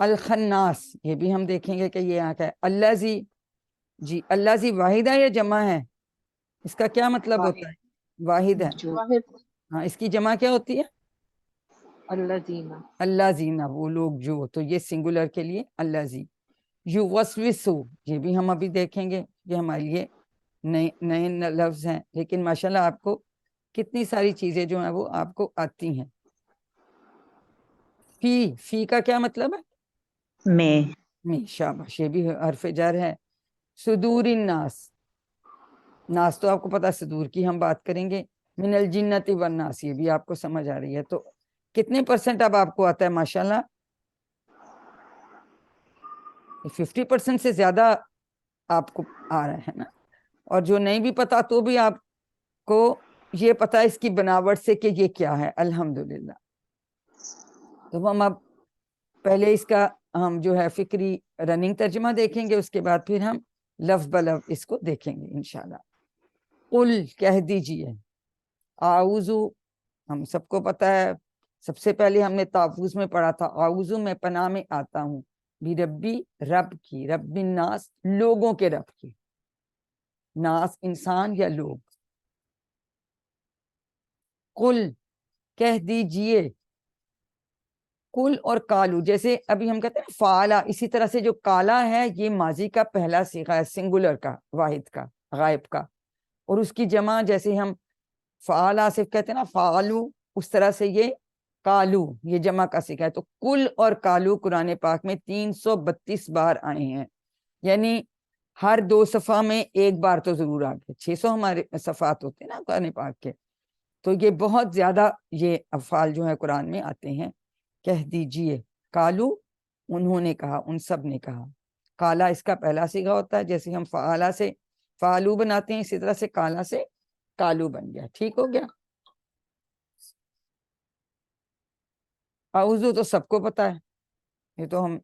الخناس یہ بھی ہم دیکھیں گے کہ یہ یہاں کا ہے. الذی، جی الذی واحد ہے یا جمع ہے؟ اس کا کیا مطلب ہوتا ہے؟ واحد ہے. واحد. ہاں اس کی جمع کیا ہوتی ہے؟ الذین. اللہ زینا، وہ لوگ جو، تو یہ سنگولر کے لیے اللہ زی. یوسوسو یہ بھی ہم ابھی دیکھیں گے، یہ ہمارے لیے نئے نئے لفظ ہیں، لیکن ماشاءاللہ آپ کو کتنی ساری چیزیں جو ہیں وہ آپ کو آتی ہیں. فی کا کیا مطلب ہے؟ میں. شاباش، یہ بھی حرف جر ہے. صدور الناس، ناس تو آپ کو پتا صدور کی ہم بات کریں گے. من الجنت والناس یہ بھی آپ کو سمجھ آ رہی ہے. تو کتنے پرسنٹ اب آپ کو آتا ہے ماشاءاللہ؟ 50% سے زیادہ آپ کو آ رہا ہے نا. اور جو نہیں بھی پتا تو بھی آپ کو یہ پتا اس کی بناوٹ سے کہ یہ کیا ہے. الحمدللہ. تو ہم اب پہلے اس کا ہم جو ہے فکری رننگ ترجمہ دیکھیں گے، اس کے بعد پھر ہم لفظ بلفظ اس کو دیکھیں گے انشاءاللہ. قل کہہ دیجئے، اعوذ ہم سب کو پتا ہے، سب سے پہلے ہم نے تحفظ میں پڑھا تھا، اعوذ میں پناہ میں آتا ہوں، بھی ربی رب کی، رب الناس لوگوں کے رب کی، ناس انسان یا لوگ. قل کہہ دیجئے، کل اور کالو جیسے ابھی ہم کہتے ہیں فعلا، اسی طرح سے جو کالا ہے یہ ماضی کا پہلا صیغہ ہے، سنگولر کا، واحد کا، غائب کا. اور اس کی جمع جیسے ہم فعلا سے کہتے ہیں نا فعلو، اس طرح سے یہ کالو یہ جمع کا صیغہ ہے. تو کل اور کالو قرآن پاک میں 332 بار آئے ہیں، یعنی ہر 2 صفحہ میں ایک بار تو ضرور آ گئے. 600 ہمارے صفحات ہوتے ہیں نا قرآن پاک کے، تو یہ بہت زیادہ یہ افعال جو ہے قرآن میں آتے ہیں. کہہ دیجئے، کالو انہوں نے کہا، ان سب نے کہا. کالا اس کا پہلا صیغہ ہوتا ہے، جیسے ہم فعلا سے فعلو بناتے ہیں، اسی طرح سے کالا سے کالو بن گیا. ٹھیک ہو گیا. اعوذ تو سب کو پتا ہے، یہ تو ہم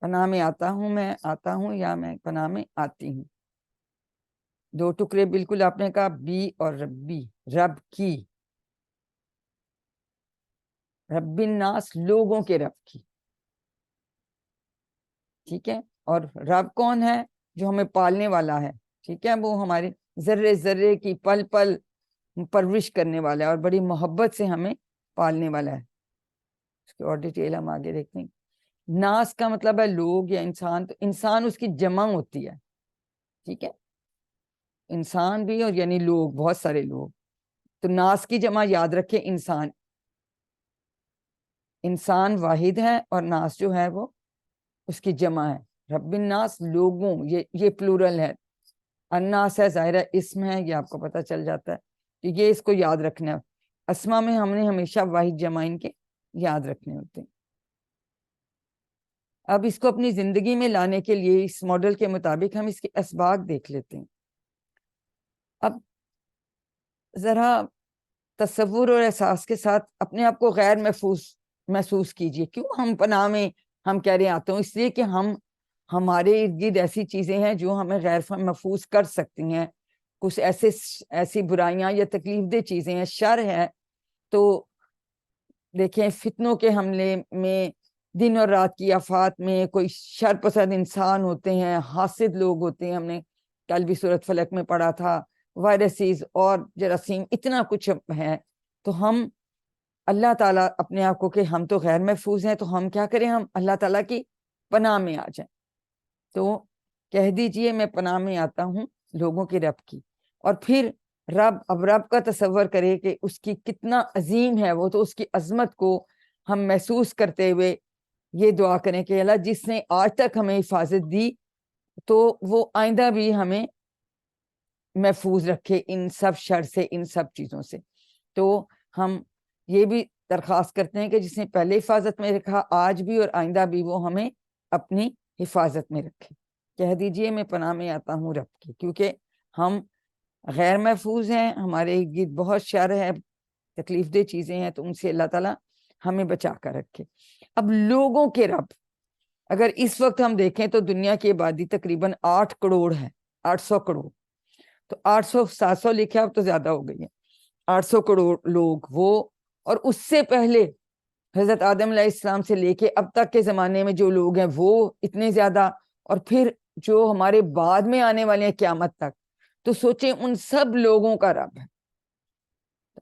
پناہ میں آتا ہوں، میں آتا ہوں یا میں پناہ میں آتی ہوں. 2 ٹکڑے بالکل آپ نے کہا، بی اور ربی، رب کی، رب الناس لوگوں کے رب کی. ٹھیک ہے. اور رب کون ہے؟ جو ہمیں پالنے والا ہے. ٹھیک ہے، وہ ہمارے ذرے ذرے کی پل پل پرورش کرنے والا ہے اور بڑی محبت سے ہمیں پالنے والا ہے. اس کی اور ڈیٹیل ہم آگے دیکھتے ہیں. ناس کا مطلب ہے لوگ یا انسان، تو انسان اس کی جمع ہوتی ہے. ٹھیک ہے، انسان بھی اور یعنی لوگ، بہت سارے لوگ. تو ناس کی جمع یاد رکھے انسان، انسان واحد ہے اور ناس جو ہے وہ اس کی جمع ہے. رب الناس لوگوں، یہ پلورل ہے. الناس ہے ظاہرہ اسم ہے، یہ آپ کو پتہ چل جاتا ہے کہ یہ اس کو یاد رکھنا ہے. اسما میں ہم نے ہمیشہ واحد جمع ان کے یاد رکھنے ہوتے ہیں. اب اس کو اپنی زندگی میں لانے کے لیے اس ماڈل کے مطابق ہم اس کے اسباق دیکھ لیتے ہیں. اب ذرا تصور اور احساس کے ساتھ اپنے آپ کو غیر محسوس کیجئے. کیوں ہم پناہ میں ہم کہہ رہے آتے ہیں؟ اس لیے کہ ہمارے ارد گرد ایسی چیزیں ہیں جو ہمیں غیر محفوظ کر سکتی ہیں. کچھ ایسی برائیاں یا تکلیف دہ چیزیں ہیں، شر ہے. تو دیکھیں فتنوں کے حملے میں، دن اور رات کی آفات میں، کوئی شر پسند انسان ہوتے ہیں، حاسد لوگ ہوتے ہیں. ہم نے کل بھی سورۃ فلق میں پڑھا تھا، وائرسز اور جراثیم، اتنا کچھ ہے. تو ہم اللہ تعالیٰ اپنے آپ کو کہ ہم تو غیر محفوظ ہیں، تو ہم کیا کریں؟ ہم اللہ تعالیٰ کی پناہ میں آ جائیں. تو کہہ دیجئے میں پناہ میں آتا ہوں لوگوں کے رب کی. اور پھر اب رب کا تصور کرے کہ اس کی کتنا عظیم ہے وہ، تو اس کی عظمت کو ہم محسوس کرتے ہوئے یہ دعا کریں کہ اللہ جس نے آج تک ہمیں حفاظت دی تو وہ آئندہ بھی ہمیں محفوظ رکھے ان سب شر سے، ان سب چیزوں سے. تو ہم یہ بھی درخواست کرتے ہیں کہ جس نے پہلے حفاظت میں رکھا، آج بھی اور آئندہ بھی وہ ہمیں اپنی حفاظت میں رکھے. کہہ دیجئے میں پناہ میں آتا ہوں رب کی، کیونکہ ہم غیر محفوظ ہیں، ہمارے گرد بہت شر ہے، تکلیف دہ چیزیں ہیں، تو ان سے اللہ تعالیٰ ہمیں بچا کر رکھے. اب لوگوں کے رب، اگر اس وقت ہم دیکھیں تو دنیا کی آبادی تقریباً 8 کروڑ ہے، 800 کروڑ. تو 800 700 لکھا اب تو زیادہ ہو گئی ہے. 800 کروڑ لوگ وہ، اور اس سے پہلے حضرت آدم علیہ السلام سے لے کے اب تک کے زمانے میں جو لوگ ہیں وہ اتنے زیادہ، اور پھر جو ہمارے بعد میں آنے والے ہیں قیامت تک، تو سوچیں ان سب لوگوں کا رب ہے۔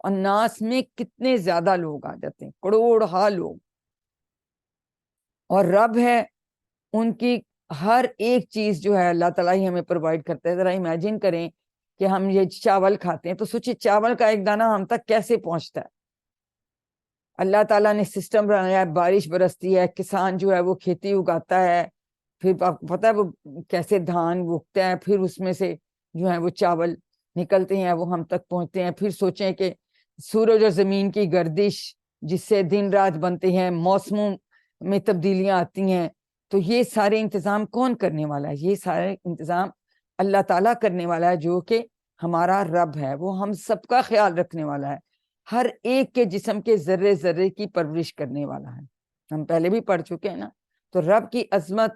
الناس میں کتنے زیادہ لوگ آ جاتے ہیں، کروڑ ہا لوگ، اور رب ہے ان کی ہر ایک چیز جو ہے اللہ تعالیٰ ہی ہمیں پرووائڈ کرتا ہے۔ ذرا امیجن کریں کہ ہم یہ چاول کھاتے ہیں، تو سوچیں چاول کا ایک دانہ ہم تک کیسے پہنچتا ہے۔ اللہ تعالیٰ نے سسٹم بنایا ہے، بارش برستی ہے، کسان جو ہے وہ کھیتی اگاتا ہے، پھر پتہ ہے وہ کیسے دھان اگتا ہے، پھر اس میں سے جو ہے وہ چاول نکلتے ہیں، وہ ہم تک پہنچتے ہیں۔ پھر سوچیں کہ سورج اور زمین کی گردش جس سے دن رات بنتے ہیں، موسموں میں تبدیلیاں آتی ہیں، تو یہ سارے انتظام کون کرنے والا ہے؟ یہ سارے انتظام اللہ تعالیٰ کرنے والا ہے، جو کہ ہمارا رب ہے، وہ ہم سب کا خیال رکھنے والا ہے، ہر ایک کے جسم کے ذرے ذرے کی پرورش کرنے والا ہے۔ ہم پہلے بھی پڑھ چکے ہیں نا۔ تو رب کی عظمت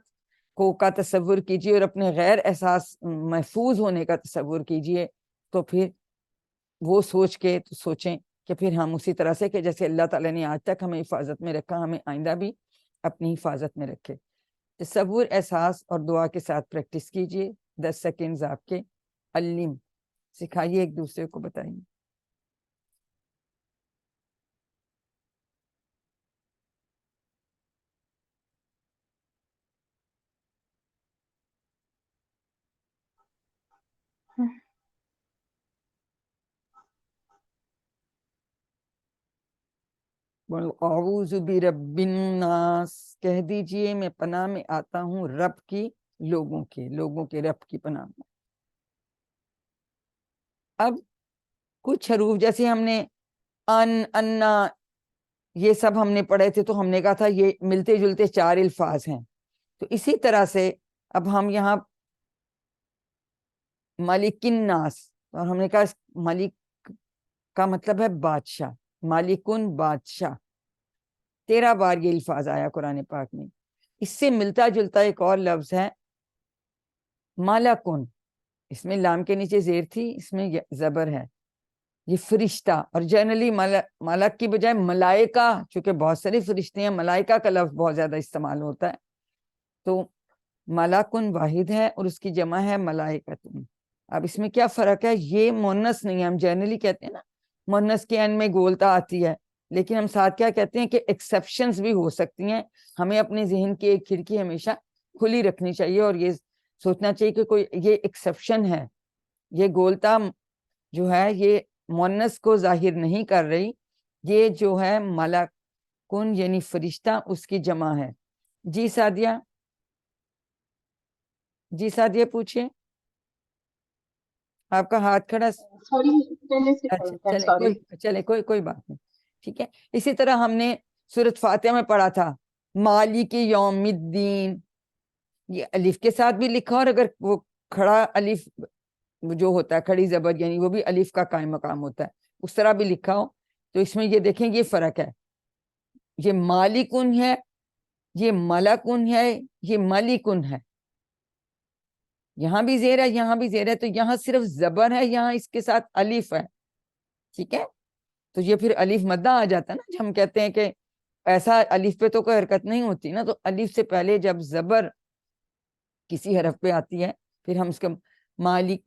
کو کا تصور کیجئے اور اپنے غیر احساس محفوظ ہونے کا تصور کیجئے، تو پھر وہ سوچ کے تو سوچیں کہ پھر ہم اسی طرح سے کہ جیسے اللہ تعالیٰ نے آج تک ہمیں حفاظت میں رکھا، ہمیں آئندہ بھی اپنی حفاظت میں رکھے۔ تصور، احساس اور دعا کے ساتھ پریکٹس کیجئے۔ 10 سیکنڈز آپ کے۔ علم سکھائیے، ایک دوسرے کو بتائیے۔ اعوذ برب الناس، کہہ دیجئے میں پناہ میں آتا ہوں رب کی، لوگوں کے رب کی پناہ میں۔ اب کچھ حروف جیسے ہم نے انا یہ سب ہم نے پڑھے تھے، تو ہم نے کہا تھا یہ ملتے جلتے 4 الفاظ ہیں۔ تو اسی طرح سے اب ہم یہاں مالک الناس، اور ہم نے کہا مالک کا مطلب ہے بادشاہ، مالکن بادشاہ، 13 بار یہ الفاظ آیا قرآن پاک میں۔ اس سے ملتا جلتا ایک اور لفظ ہے مالکن، اس میں لام کے نیچے زیر تھی، اس میں زبر ہے، یہ فرشتہ۔ اور جنرلی ملک کی بجائے ملائکہ، چونکہ بہت سارے فرشتے ہیں، ملائکہ کا لفظ بہت زیادہ استعمال ہوتا ہے، تو ملکن واحد ہے اور اس کی جمع ہے ملائکتن۔ اب اس میں کیا فرق ہے؟ یہ مونس نہیں ہے، ہم جنرلی کہتے ہیں نا مونس کے این میں گولتا آتی ہے، لیکن ہم ساتھ کیا کہتے ہیں کہ ایکسیپشنز بھی ہو سکتی ہیں۔ ہمیں اپنے ذہن کی ایک کھڑکی ہمیشہ کھلی رکھنی چاہیے اور یہ سوچنا چاہیے کہ کوئی یہ ایکسیپشن ہے، یہ گولتا جو ہے یہ مونس کو ظاہر نہیں کر رہی، یہ جو ہے ملکن یعنی فرشتہ، اس کی جمع ہے۔ جی سعدیہ، جی سعدیہ پوچھیں، آپ کا ہاتھ کھڑا۔ سوری، پہلے سے اچھا سوری۔ چلے کوئی بات نہیں، ٹھیک ہے۔ اسی طرح ہم نے سورۃ فاتحہ میں پڑھا تھا مالک یوم الدین، یہ الف کے ساتھ بھی لکھا، اور اگر وہ کھڑا الف جو ہوتا ہے کھڑی زبر یعنی وہ بھی الف کا قائم مقام ہوتا ہے، اس طرح بھی لکھا ہو، تو اس میں یہ دیکھیں یہ فرق ہے، یہ مالکن ہے، یہ ملکن ہے، یہ ملکن ہے، یہاں بھی زیر ہے، یہاں بھی زیر ہے، تو یہاں صرف زبر ہے، یہاں اس کے ساتھ الف ہے، ٹھیک ہے۔ تو یہ پھر الف مدہ آ جاتا ہے نا، جب ہم کہتے ہیں کہ ایسا الف پہ تو کوئی حرکت نہیں ہوتی نا، تو الف سے پہلے جب زبر کسی حرف پہ آتی ہے، پھر ہم اس کا مالک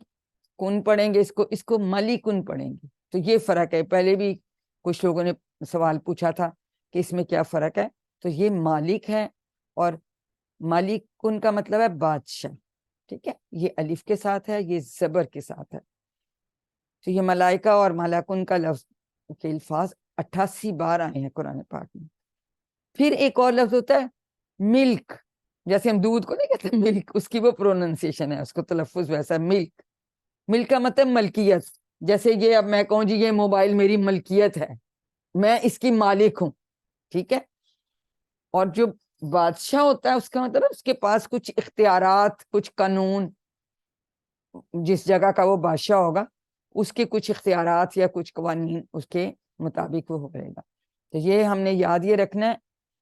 کن پڑھیں گے، اس کو ملکن پڑھیں گے۔ تو یہ فرق ہے، پہلے بھی کچھ لوگوں نے سوال پوچھا تھا کہ اس میں کیا فرق ہے، تو یہ مالک ہے اور ملکن کا مطلب ہے بادشاہ، ٹھیک ہے، یہ الف کے ساتھ ہے، یہ زبر کے ساتھ ہے۔ تو یہ ملائکہ اور ملکن کا لفظ کے الفاظ 88 بار آئے ہیں قرآن پاک میں۔ پھر ایک اور لفظ ہوتا ہے ملک، جیسے ہم دودھ کو نہیں کہتے ملک، اس کی وہ پروننسیشن ہے، اس کو تلفظ ویسا ہے ملک۔ ملک کا مطلب ملکیت، جیسے یہ اب میں کہوں جی یہ موبائل میری ملکیت ہے، میں اس کی مالک ہوں، ٹھیک ہے۔ اور جو بادشاہ ہوتا ہے اس کا مطلب اس کے پاس کچھ اختیارات، کچھ قانون، جس جگہ کا وہ بادشاہ ہوگا اس کے کچھ اختیارات یا کچھ قوانین اس کے مطابق وہ کرے گا۔ تو یہ ہم نے یاد یہ رکھنا ہے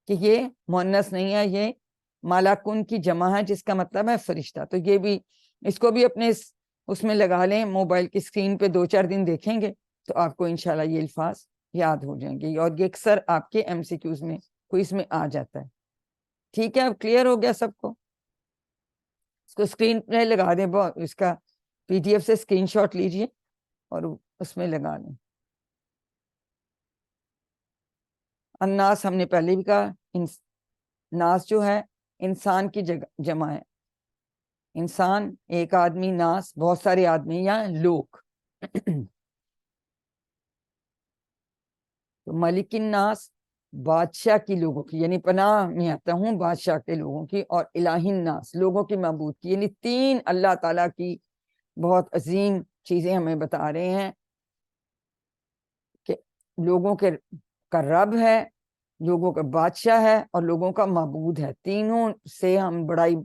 کہ یہ مؤنث نہیں ہے، یہ مالکن کی جمع ہے، جس کا مطلب ہے فرشتہ۔ تو یہ بھی اس کو بھی اپنے اس میں لگا لیں، موبائل کی اسکرین پہ 2-4 دن دیکھیں گے تو آپ کو انشاءاللہ یہ الفاظ یاد ہو جائیں گے، اور یہ اکثر آپ کے ایم سی کیوز میں کوئز میں آ جاتا ہے. ٹھیک ہے، اب کلیئر ہو گیا سب کو؟ اس کو اسکرین پہ لگا دیں، اس کا پی ڈی ایف سے اسکرین شاٹ لیجئے اور اس میں لگا دیں. الناس ہم نے پہلے بھی کہا، ناس جو ہے انسان کی جمع ہے. انسان ایک آدمی، ناس بہت سارے آدمی یا لوگ. تو ملک الناس بادشاہ کی لوگوں کی، یعنی پناہ میں آتا ہوں بادشاہ کے لوگوں کی، اور الہ الناس لوگوں کی معبود کی، یعنی تین اللہ تعالیٰ کی بہت عظیم چیزیں ہمیں بتا رہے ہیں کہ لوگوں کے کا رب ہے، لوگوں کا بادشاہ ہے، اور لوگوں کا معبود ہے. تینوں سے ہم بڑائی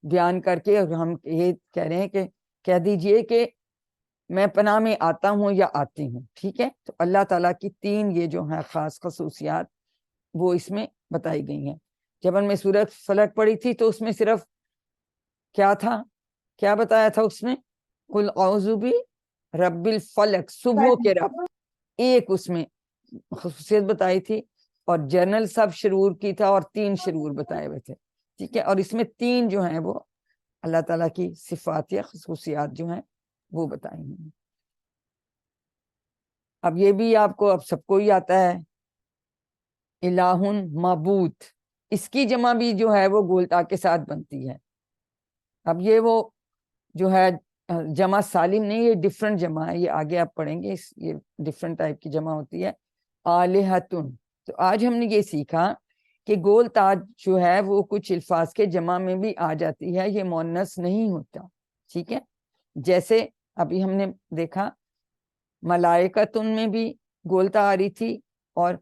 بیان کر کے ہم یہ کہہ رہے ہیں کہ کہہ دیجئے کہ میں پناہ میں آتا ہوں یا آتی ہوں. ٹھیک ہے، تو اللہ تعالیٰ کی تین یہ جو ہیں خاص خصوصیات وہ اس میں بتائی گئی ہیں. جب ہم نے سورۃ فلق پڑھی تھی تو اس میں صرف کیا تھا، کیا بتایا تھا اس میں؟ قل اعوذ برب الفلق، صبح کے رب، ایک اس میں خصوصیت بتائی تھی، اور جنرل سب شرور کی تھا، اور تین شرور بتائے ہوئے تھے. ٹھیک ہے، اور اس میں تین جو ہیں وہ اللہ تعالیٰ کی صفات یا خصوصیات جو ہیں وہ بتائی ہیں. اب یہ بھی آپ کو اب سب کو ہی آتا ہے، الہ معبود، اس کی جمع بھی جو ہے وہ گولتا کے ساتھ بنتی ہے. اب یہ وہ جو ہے جمع سالم نہیں، یہ ڈفرنٹ جمع ہے، یہ آگے آپ پڑھیں گے، یہ ڈفرنٹ ٹائپ کی جمع ہوتی ہے. آلہتن، تو آج ہم نے یہ سیکھا کہ گول تاج جو ہے وہ کچھ الفاظ کے جمع میں بھی آ جاتی ہے، یہ مؤنث نہیں ہوتا. ٹھیک ہے، جیسے ابھی ہم نے دیکھا ملائکتن میں بھی گولتا آ رہی تھی، اور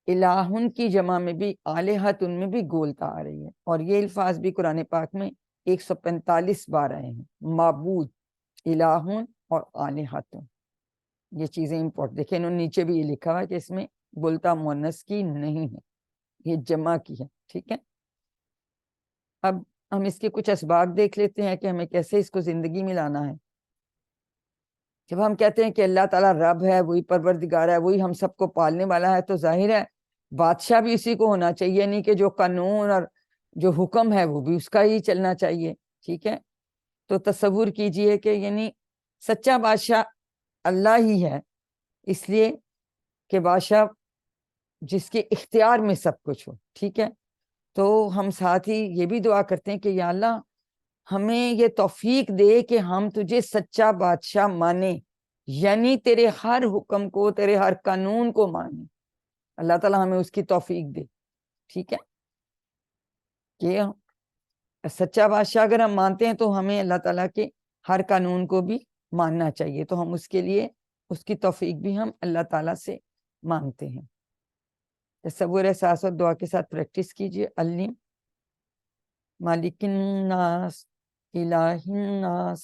الہن کی جمع میں بھی آلہتن میں بھی گولتا آ رہی ہے. اور یہ الفاظ بھی قرآن پاک میں 145 بار آئے ہیں، معبود، الہن اور آلہتن. یہ چیزیں امپورٹنٹ دیکھیں، انہوں نے نیچے بھی یہ لکھا ہوا ہے کہ اس میں گولتا مؤنث کی نہیں ہے، یہ جمع کی ہے. ٹھیک ہے، اب ہم اس کے کچھ اسباق دیکھ لیتے ہیں کہ ہمیں کیسے اس کو زندگی میں لانا ہے. جب ہم کہتے ہیں کہ اللہ تعالیٰ رب ہے، وہی پروردگار ہے، وہی ہم سب کو پالنے والا ہے، تو ظاہر ہے بادشاہ بھی اسی کو ہونا چاہیے، نہیں کہ جو قانون اور جو حکم ہے وہ بھی اس کا ہی چلنا چاہیے. ٹھیک ہے، تو تصور کیجئے کہ یعنی سچا بادشاہ اللہ ہی ہے، اس لیے کہ بادشاہ جس کے اختیار میں سب کچھ ہو. ٹھیک ہے، تو ہم ساتھ ہی یہ بھی دعا کرتے ہیں کہ یا اللہ ہمیں یہ توفیق دے کہ ہم تجھے سچا بادشاہ مانیں، یعنی تیرے ہر حکم کو، تیرے ہر قانون کو مانیں. اللہ تعالیٰ ہمیں اس کی توفیق دے. ٹھیک ہے، کہ سچا بادشاہ اگر ہم مانتے ہیں تو ہمیں اللہ تعالیٰ کے ہر قانون کو بھی ماننا چاہیے. تو ہم اس کے لیے اس کی توفیق بھی ہم اللہ تعالیٰ سے مانگتے ہیں. تصور احساس اور دعا کے ساتھ پریکٹس کیجئے. علم مالک الناس الہ الناس.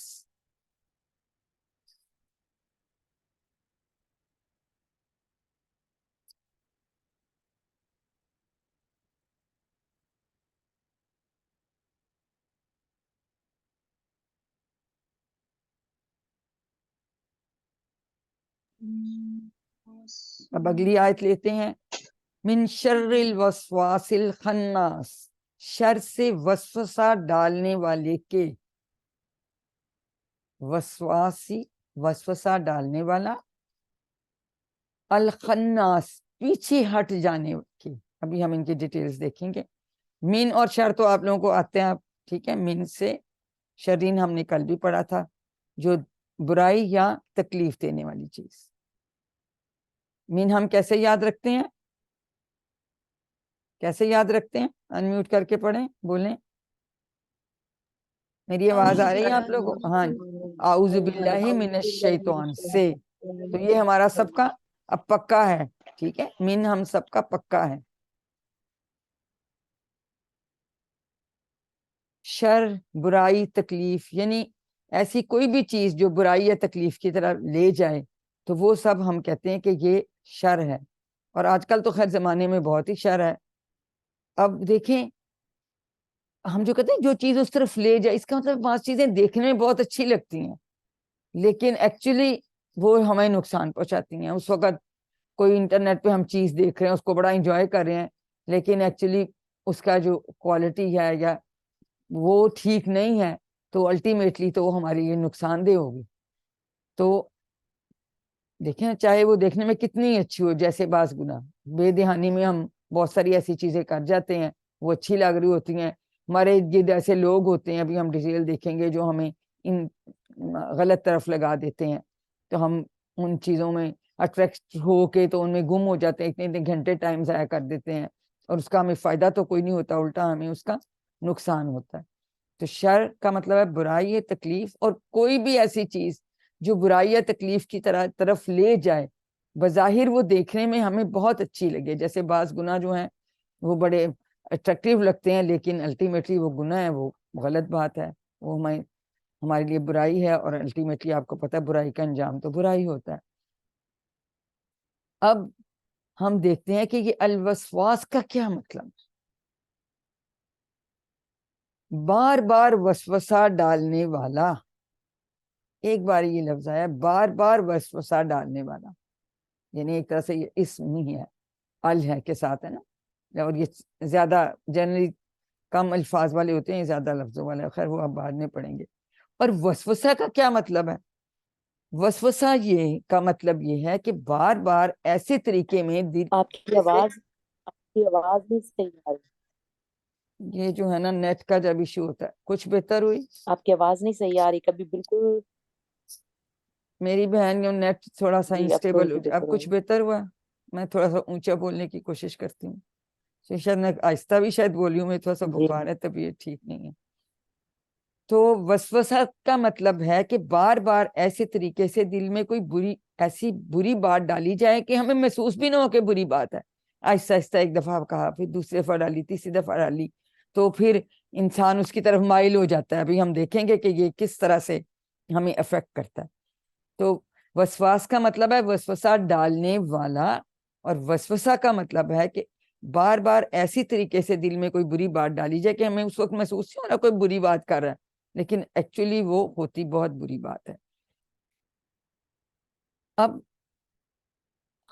اب اگلی آیت لیتے ہیں. من شر الوسواس الخناس، شر سے وسوسہ ڈالنے والے کے. وسواسی، وسوسہ ڈالنے والا، الخناس پیچھے ہٹ جانے کی. ابھی ہم ان کی ڈیٹیلز دیکھیں گے. من اور شر تو آپ لوگوں کو آتے ہیں. ٹھیک ہے، من سے شرین ہم نے کل بھی پڑھا تھا، جو برائی یا تکلیف دینے والی چیز. من ہم کیسے یاد رکھتے ہیں؟ کیسے یاد رکھتے ہیں؟ انمیوٹ کر کے پڑھیں، بولیں. میری آواز آ رہی ہے آپ لوگوں کو؟ ہاں، اعوذ باللہ من الشیطان سے. تو یہ ہمارا سب کا اب پکا ہے. ٹھیک ہے، من ہم سب کا پکا ہے. شر، برائی، تکلیف، یعنی ایسی کوئی بھی چیز جو برائی یا تکلیف کی طرف لے جائے تو وہ سب ہم کہتے ہیں کہ یہ شر ہے. اور آج کل تو خیر زمانے میں بہت ہی شر ہے. اب دیکھیں، ہم جو کہتے ہیں جو چیز اس طرف لے جائے، اس کا مطلب بعض چیزیں دیکھنے میں بہت اچھی لگتی ہیں لیکن ایکچولی وہ ہمیں نقصان پہنچاتی ہیں. اس وقت کوئی انٹرنیٹ پہ ہم چیز دیکھ رہے ہیں، اس کو بڑا انجوائے کر رہے ہیں، لیکن ایکچولی اس کا جو کوالٹی ہے یا وہ ٹھیک نہیں ہے، تو الٹیمیٹلی تو وہ ہمارے لیے نقصان دہ ہوگی. تو دیکھیں چاہے وہ دیکھنے میں کتنی اچھی ہو، جیسے بعض گناہ بے دہانی میں ہم بہت ساری ایسی چیزیں کر جاتے ہیں، وہ اچھی لگ رہی ہوتی ہیں، ہمارے ارد ایسے لوگ ہوتے ہیں، ابھی ہم ڈیٹیل دیکھیں گے، جو ہمیں ان غلط طرف لگا دیتے ہیں، تو ہم ان چیزوں میں اٹریکٹ ہو کے تو ان میں گم ہو جاتے ہیں، اتنے اتنے گھنٹے ٹائم ضائع کر دیتے ہیں، اور اس کا ہمیں فائدہ تو کوئی نہیں ہوتا، الٹا ہمیں اس کا نقصان ہوتا ہے. تو شر کا مطلب ہے برائی، تکلیف، اور کوئی بھی ایسی چیز جو برائی یا تکلیف کی طرف لے جائے، بظاہر وہ دیکھنے میں ہمیں بہت اچھی لگے. جیسے بعض گناہ جو ہیں وہ بڑے اٹریکٹیو لگتے ہیں، لیکن الٹیمیٹلی وہ گناہ ہے، وہ غلط بات ہے، وہ ہمارے لیے برائی ہے، اور الٹیمیٹلی آپ کو پتہ ہے برائی کا انجام تو برائی ہوتا ہے. اب ہم دیکھتے ہیں کہ یہ الوسواس کا کیا مطلب ہے. بار بار وسوسہ ڈالنے والا، ایک بار یہ لفظ آیا، بار بار وسوسہ ڈالنے والا، یعنی ایک طرح سے یہ اسم نہیں ہے، ال ہے کے ساتھ ہے نا، اور یہ زیادہ جنرلی کم الفاظ والے ہوتے ہیں، زیادہ لفظوں والے، خیر وہ آپ بعد میں پڑھیں گے. اور وسوسہ کا کیا مطلب ہے؟ وسوسہ یہ کا مطلب یہ ہے کہ بار بار ایسے طریقے میں آپ کی آواز نہیں صحیح آ رہی. یہ جو ہے نا نیٹ کا جب ایشو ہوتا ہے. کچھ بہتر ہوئی؟ آپ کی آواز نہیں صحیح آ رہی کبھی، بالکل. میری بہن جو نیٹ تھوڑا سا جی اب تھوڑی انسٹیبل ہو سی جائے. اب بہتر کچھ ہوئی. بہتر ہوا؟ میں تھوڑا سا اونچا بولنے کی کوشش کرتی ہوں، شاید میں آہستہ بھی شاید بولی ہوں، میں تھوڑا سا جی بخار ہے، طبیعت ٹھیک نہیں ہے. تو وسوسہ کا مطلب ہے کہ بار بار ایسے طریقے سے دل میں کوئی ایسی بری بات ڈالی جائے کہ ہمیں محسوس بھی نہ ہو کہ بری بات ہے. آہستہ آہستہ ایک دفعہ کہا، پھر دوسری دفعہ ڈالی، تیسری دفعہ ڈالی، تو پھر انسان اس کی طرف مائل ہو جاتا ہے. ابھی ہم دیکھیں گے کہ یہ کس طرح سے ہمیں افیکٹ کرتا ہے. تو وسواس کا مطلب ہے وسوسہ ڈالنے والا، اور وسوسہ کا مطلب ہے کہ بار بار ایسی طریقے سے دل میں کوئی بری بات ڈالی جائے کہ ہمیں اس وقت محسوس نہیں ہونا کوئی بری بات کر رہا ہے، لیکن ایکچولی وہ ہوتی بہت بری بات ہے. اب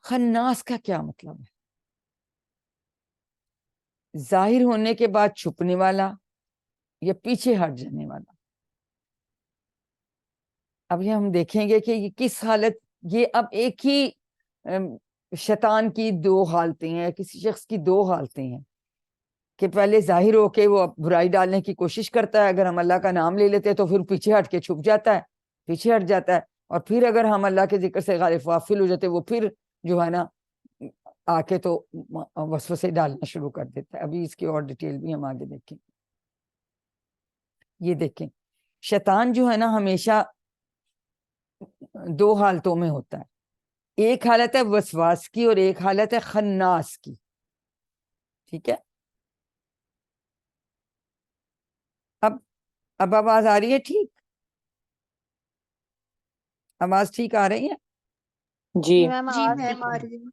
خناس کا کیا مطلب ہے؟ ظاہر ہونے کے بعد چھپنے والا یا پیچھے ہٹ جانے والا. اب یہ ہم دیکھیں گے کہ یہ کس حالت، یہ اب ایک ہی شیطان کی دو حالتیں ہیں، کسی شخص کی دو حالتیں ہیں، کہ پہلے ظاہر ہو کے وہ برائی ڈالنے کی کوشش کرتا ہے، اگر ہم اللہ کا نام لے لیتے ہیں تو پھر پیچھے ہٹ کے چھپ جاتا ہے، پیچھے ہٹ جاتا ہے، اور پھر اگر ہم اللہ کے ذکر سے غافل ہو جاتے وہ پھر جو ہے نا آ کے تو وسوسے ڈالنا شروع کر دیتا ہے. ابھی اس کی اور ڈیٹیل بھی ہم آگے دیکھیں. یہ دیکھیں شیطان جو ہے نا ہمیشہ دو حالتوں میں ہوتا ہے. ایک حالت ہے وسواس کی اور ایک حالت ہے خناس کی. ٹھیک ہے، اب آواز آ رہی ہے؟ ٹھیک، آواز ٹھیک آ رہی ہے؟ جی جی میم آ رہی ہے.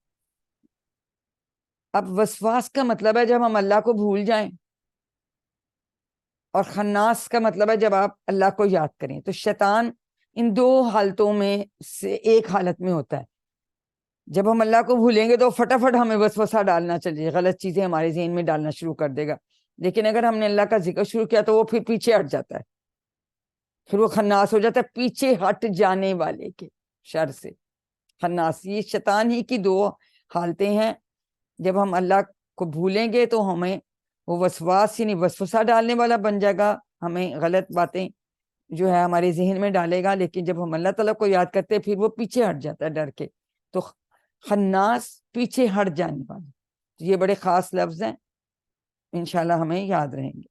اب وسواس کا مطلب ہے جب ہم اللہ کو بھول جائیں، اور خناس کا مطلب ہے جب آپ اللہ کو یاد کریں. تو شیطان ان دو حالتوں میں سے ایک حالت میں ہوتا ہے. جب ہم اللہ کو بھولیں گے تو فٹافٹ ہمیں وسوسہ ڈالنا چاہیے، غلط چیزیں ہمارے ذہن میں ڈالنا شروع کر دے گا. لیکن اگر ہم نے اللہ کا ذکر شروع کیا تو وہ پھر پیچھے ہٹ جاتا ہے، پھر وہ خناس ہو جاتا ہے، پیچھے ہٹ جانے والے کے شر سے. خناس یہ شیطان ہی کی دو حالتیں ہیں. جب ہم اللہ کو بھولیں گے تو ہمیں وہ وسواس یعنی وسوسہ ڈالنے والا بن جائے گا، ہمیں غلط باتیں جو ہے ہمارے ذہن میں ڈالے گا. لیکن جب ہم اللہ تعالیٰ کو یاد کرتے ہیں پھر وہ پیچھے ہٹ جاتا ہے ڈر کے. تو خناس پیچھے ہٹ جانے والا، یہ بڑے خاص لفظ ہیں، انشاءاللہ ہمیں یاد رہیں گے.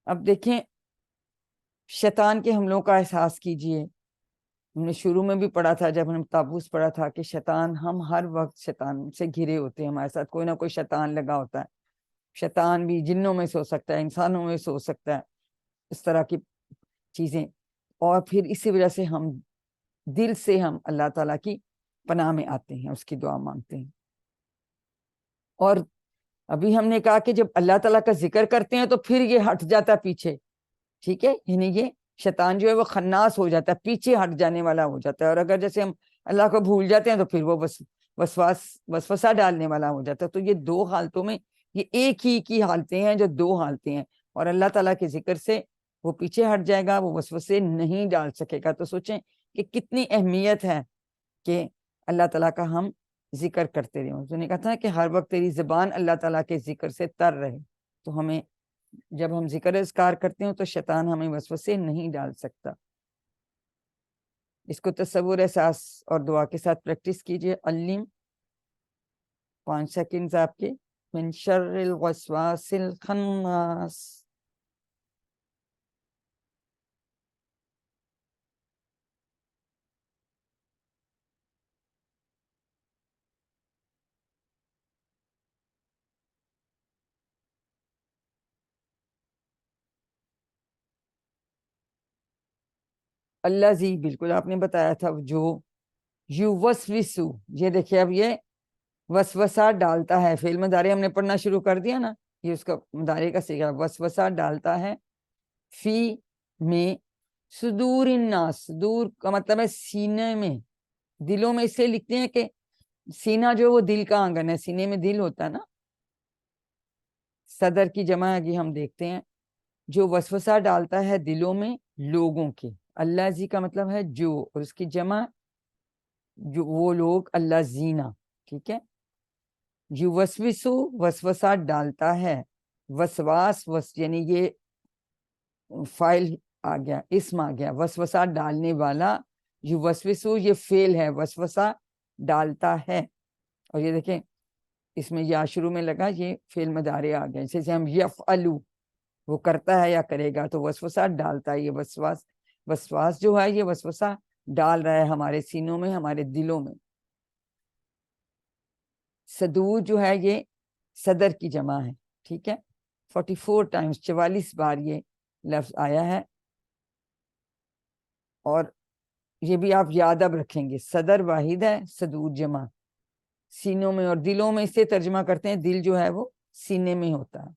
اب دیکھیں شیطان کے حملوں کا احساس کیجئے. ہم نے شروع میں بھی پڑھا تھا جب ہم نے تابوس پڑھا تھا کہ شیطان، ہم ہر وقت شیطان سے گھرے ہوتے ہیں، ہمارے ساتھ کوئی نہ کوئی شیطان لگا ہوتا ہے. شیطان بھی جنوں میں سے ہو سکتا ہے، انسانوں میں سے ہو سکتا ہے، اس طرح کی چیزیں. اور پھر اسی وجہ سے ہم دل سے ہم اللہ تعالیٰ کی پناہ میں آتے ہیں، اس کی دعا مانگتے ہیں. اور ابھی ہم نے کہا کہ جب اللہ تعالیٰ کا ذکر کرتے ہیں تو پھر یہ ہٹ جاتا ہے پیچھے. ٹھیک ہے، یعنی یہ شیطان جو ہے وہ خناس ہو جاتا ہے، پیچھے ہٹ جانے والا ہو جاتا ہے. اور اگر جیسے ہم اللہ کو بھول جاتے ہیں تو پھر وہ بس وسوسہ ڈالنے والا ہو جاتا ہے. تو یہ دو حالتوں میں، یہ ایک ہی کی حالتیں ہیں جو دو حالتیں ہیں، اور اللہ تعالیٰ کے ذکر سے وہ پیچھے ہٹ جائے گا، وہ وسوسے نہیں ڈال سکے گا. تو سوچیں کہ کتنی اہمیت ہے کہ اللہ تعالیٰ کا ہم ذکر کرتے رہے. تو نے کہا تھا کہ ہر وقت تیری زبان اللہ تعالیٰ کے ذکر سے تر رہے. تو ہمیں جب ہم ذکر اذکار کرتے ہیں تو شیطان ہمیں وسوسے نہیں ڈال سکتا. اس کو تصور، احساس اور دعا کے ساتھ پریکٹس کیجئے. علم 5 سیکنڈز آپ کے. من شر الوسواس الخناس. اللہ زی، بالکل آپ نے بتایا تھا، جو یو وسوسو، یہ دیکھیں اب یہ وسوسہ ڈالتا ہے. فعل مضارع ہم نے پڑھنا شروع کر دیا نا، یہ اس کا مضارع کا صیغہ. وسوسہ ڈالتا ہے فی میں صدور الناس. صدور کا مطلب ہے سینے میں، دلوں میں. اس لیے لکھتے ہیں کہ سینہ جو وہ دل کا آنگن ہے، سینے میں دل ہوتا ہے نا. صدر کی جمع آگے ہم دیکھتے ہیں. جو وسوسہ ڈالتا ہے دلوں میں لوگوں کے. اللہ زی کا مطلب ہے جو، اور اس کی جمع جو وہ لوگ، اللہ زینا. ٹھیک ہے. یو وسوسو، وسوسہ ڈالتا ہے. وسواس یعنی یہ فائل آ گیا، اسم آ گیا، وسوسہ ڈالنے والا. یو وسوسو یہ فعل ہے، وسوسہ ڈالتا ہے. اور یہ دیکھیں اس میں یا شروع میں لگا، یہ فعل مضارع آ گیا. جیسے ہم یفعلو، وہ کرتا ہے یا کرے گا، تو وسوسہ ڈالتا ہے. یہ وسواس جو ہے یہ وسوسہ ڈال رہا ہے ہمارے سینوں میں، ہمارے دلوں میں. صدور جو ہے یہ صدر کی جمع ہے. ٹھیک ہے. 44 ٹائمز، 44 بار یہ لفظ آیا ہے. اور یہ بھی آپ یاد اب رکھیں گے، صدر واحد ہے، صدور جمع. سینوں میں اور دلوں میں، اس سے ترجمہ کرتے ہیں دل جو ہے وہ سینے میں ہوتا ہے.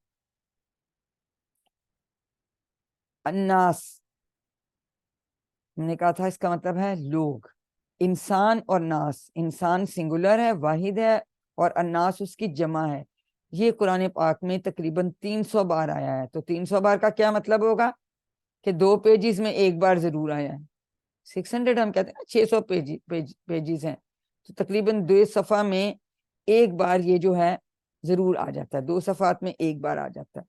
الناس ہم نے کہا تھا اس کا مطلب ہے لوگ. انسان اور ناس، انسان سنگولر ہے، واحد ہے، اور الناس اس کی جمع ہے. یہ قرآن پاک میں تقریباً 300 بار آیا ہے. تو 300 بار کا کیا مطلب ہوگا کہ 2 پیجز میں ایک بار ضرور آیا ہے. 600 ہم کہتے ہیں 600 پیجز ہیں، تو تقریباً 2 صفحہ میں ایک بار یہ جو ہے ضرور آ جاتا ہے. 2 صفحات میں ایک بار آ جاتا ہے.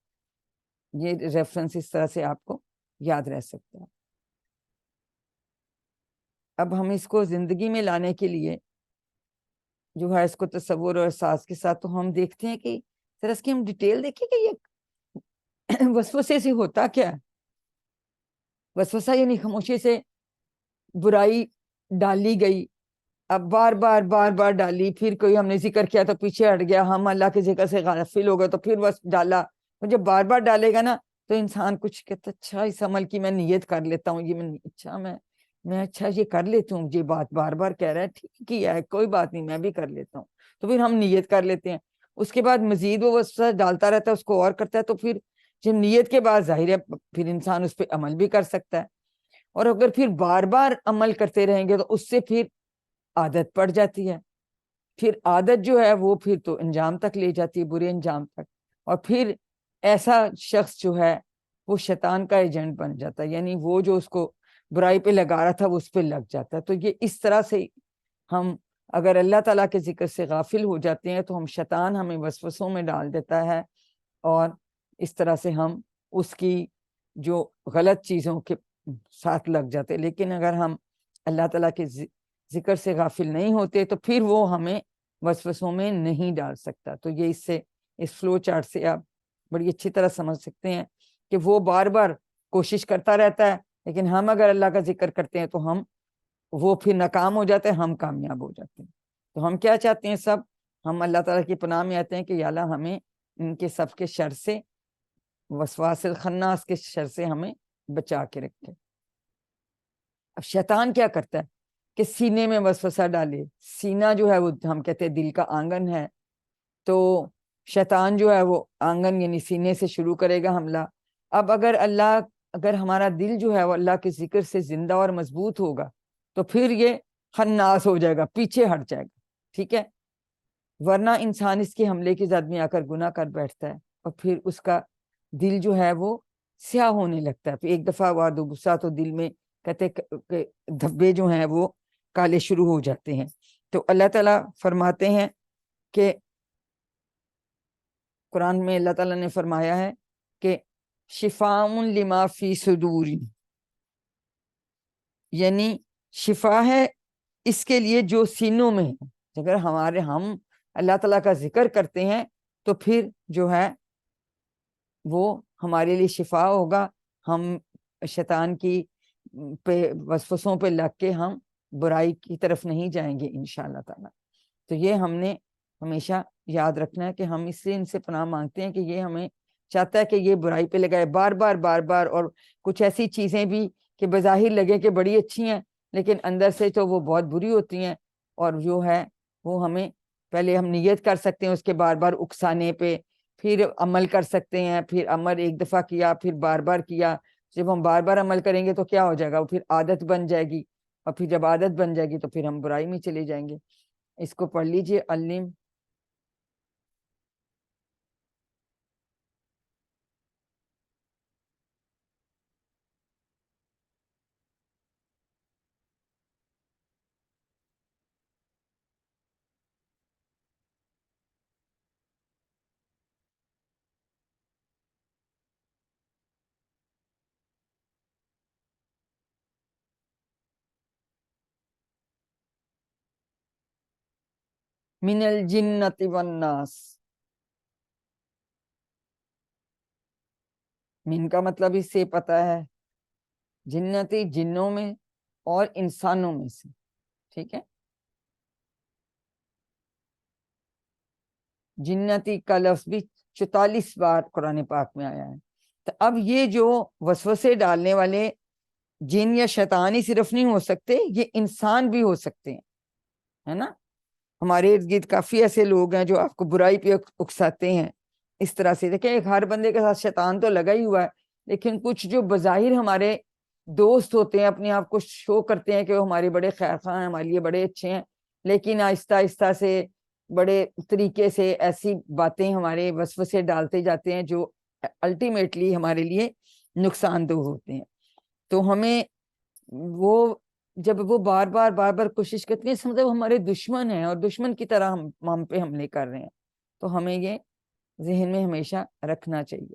یہ ریفرنس اس طرح سے آپ کو یاد رہ سکتا ہے. اب ہم اس کو زندگی میں لانے کے لیے جو ہے اس کو تصور اور احساس کے ساتھ، تو ہم دیکھتے ہیں کہ ذرا اس کی ہم ڈیٹیل دیکھیں کہ یہ وسوسے سے ہوتا کیا ہے. وسوسہ یعنی خاموشی سے برائی ڈالی گئی، اب بار بار ڈالی، پھر کوئی ہم نے ذکر کیا تو پیچھے ہٹ گیا، ہم اللہ کے ذکر سے غافل ہو گئے تو پھر بس ڈالا. جب بار بار ڈالے گا نا تو انسان کچھ کہتا اچھا اس عمل کی میں نیت کر لیتا ہوں، یہ میں اچھا یہ کر لیتا ہوں، یہ بات بار بار کہہ رہا ہے، ٹھیک کیا ہے، کوئی بات نہیں، میں بھی کر لیتا ہوں. تو پھر ہم نیت کر لیتے ہیں. اس کے بعد مزید وہ وسوسہ ڈالتا رہتا ہے، اس کو اور کرتا ہے. تو پھر جب نیت کے بعد ظاہر ہے پھر انسان اس پہ عمل بھی کر سکتا ہے. اور اگر پھر بار بار عمل کرتے رہیں گے تو اس سے پھر عادت پڑ جاتی ہے. پھر عادت جو ہے وہ پھر تو انجام تک لے جاتی ہے، برے انجام تک. اور پھر ایسا شخص جو ہے وہ شیطان کا ایجنٹ بن جاتا ہے، یعنی وہ جو اس کو برائی پہ لگا رہا تھا وہ اس پہ لگ جاتا ہے. تو یہ اس طرح سے ہم اگر اللہ تعالیٰ کے ذکر سے غافل ہو جاتے ہیں تو ہم شیطان ہمیں وسوسوں میں ڈال دیتا ہے، اور اس طرح سے ہم اس کی جو غلط چیزوں کے ساتھ لگ جاتے. لیکن اگر ہم اللہ تعالیٰ کے ذکر سے غافل نہیں ہوتے تو پھر وہ ہمیں وسوسوں میں نہیں ڈال سکتا. تو یہ اس فلو چارٹ سے آپ بڑی اچھی طرح سمجھ سکتے ہیں کہ وہ بار بار کوشش کرتا رہتا ہے، لیکن ہم اگر اللہ کا ذکر کرتے ہیں تو وہ پھر ناکام ہو جاتے ہیں، ہم کامیاب ہو جاتے ہیں. تو ہم کیا چاہتے ہیں سب؟ ہم اللہ تعالیٰ کی پناہ میں آتے ہیں کہ یا اللہ ہمیں ان کے سب کے شر سے، وسواس الخناس کے شر سے ہمیں بچا کے رکھے. اب شیطان کیا کرتا ہے کہ سینے میں وسوسہ ڈالے. سینہ جو ہے وہ ہم کہتے ہیں دل کا آنگن ہے. تو شیطان جو ہے وہ آنگن یعنی سینے سے شروع کرے گا حملہ. اب اگر ہمارا دل جو ہے وہ اللہ کے ذکر سے زندہ اور مضبوط ہوگا تو پھر یہ خناس ہو جائے گا، پیچھے ہٹ جائے گا. ٹھیک ہے. ورنہ انسان اس کے حملے کی زد میں آ کر گناہ کر بیٹھتا ہے اور پھر اس کا دل جو ہے وہ سیاہ ہونے لگتا ہے. پھر ایک دفعہ واد و غصہ تو دل میں کہتے کہ دھبے جو ہیں وہ کالے شروع ہو جاتے ہیں. تو اللہ تعالیٰ فرماتے ہیں کہ قرآن میں اللہ تعالیٰ نے فرمایا ہے کہ شفاء لما فی صدور، یعنی شفا ہے اس کے لیے جو سینوں میں ہے. اگر ہم اللہ تعالیٰ کا ذکر کرتے ہیں تو پھر جو ہے وہ ہمارے لیے شفا ہوگا. ہم شیطان کی وسوسوں پہ لگ کے ہم برائی کی طرف نہیں جائیں گے انشاءاللہ تعالیٰ. تو یہ ہم نے ہمیشہ یاد رکھنا ہے کہ ہم اس سے ان سے پناہ مانگتے ہیں کہ یہ ہمیں چاہتا ہے کہ یہ برائی پہ لگائے بار بار. اور کچھ ایسی چیزیں بھی کہ بظاہر لگے کہ بڑی اچھی ہیں لیکن اندر سے تو وہ بہت بری ہوتی ہیں. اور جو ہے وہ ہمیں پہلے ہم نیت کر سکتے ہیں اس کے بار بار اکسانے پہ، پھر عمل کر سکتے ہیں. پھر عمل ایک دفعہ کیا پھر بار بار کیا. جب ہم بار بار عمل کریں گے تو کیا ہو جائے گا، وہ پھر عادت بن جائے گی. اور پھر جب عادت بن جائے گی تو پھر ہم برائی میں چلے جائیں گے. اس کو پڑھ لیجئے. علم من الجنت والناس. من کا مطلب اس سے پتا ہے جنتی جنوں میں اور انسانوں میں سے. ٹھیک ہے، جنتی کا لفظ بھی 44 بار قرآن پاک میں آیا ہے. تو اب یہ جو وسوسے ڈالنے والے جن یا شیطان ہی صرف نہیں ہو سکتے، یہ انسان بھی ہو سکتے ہیں، ہے نا. ہمارے ارد گرد کافی ایسے لوگ ہیں جو آپ کو برائی پہ اکساتے ہیں. اس طرح سے دیکھیں ایک ہر بندے کے ساتھ شیطان تو لگا ہی ہوا ہے، لیکن کچھ جو بظاہر ہمارے دوست ہوتے ہیں اپنے آپ کو شو کرتے ہیں کہ وہ ہمارے بڑے خیر خواہ ہیں، ہمارے لیے بڑے اچھے ہیں، لیکن آہستہ آہستہ سے بڑے طریقے سے ایسی باتیں ہمارے وسوسے ڈالتے جاتے ہیں جو الٹیمیٹلی ہمارے لیے نقصان دہ ہوتے ہیں. تو ہمیں وہ جب وہ بار بار کوشش کرتے ہیں سمجھو وہ ہمارے دشمن ہیں اور دشمن کی طرح ہم پہ حملے کر رہے ہیں، تو ہمیں یہ ذہن میں ہمیشہ رکھنا چاہیے.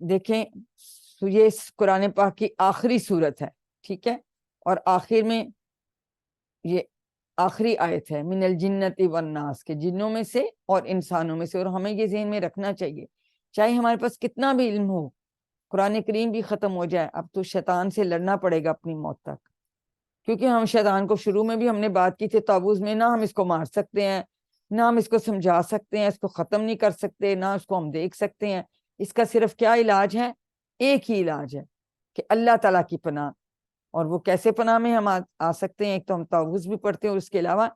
دیکھیں یہ قرآن پاک کی آخری سورت ہے، ٹھیک ہے، اور آخر میں یہ آخری آیت ہے من الجنت والناس کے، جنوں میں سے اور انسانوں میں سے. اور ہمیں یہ ذہن میں رکھنا چاہیے چاہے ہمارے پاس کتنا بھی علم ہو، قرآن کریم بھی ختم ہو جائے، اب تو شیطان سے لڑنا پڑے گا اپنی موت تک. کیونکہ ہم شیطان کو شروع میں بھی ہم نے بات کی تھی تعوذ میں، نہ ہم اس کو مار سکتے ہیں، نہ ہم اس کو سمجھا سکتے ہیں، اس کو ختم نہیں کر سکتے، نہ اس کو ہم دیکھ سکتے ہیں. اس کا صرف کیا علاج ہے؟ ایک ہی علاج ہے کہ اللہ تعالیٰ کی پناہ. اور وہ کیسے پناہ میں ہم آ سکتے ہیں؟ ایک تو ہم تعوذ بھی پڑھتے ہیں، اور اس کے علاوہ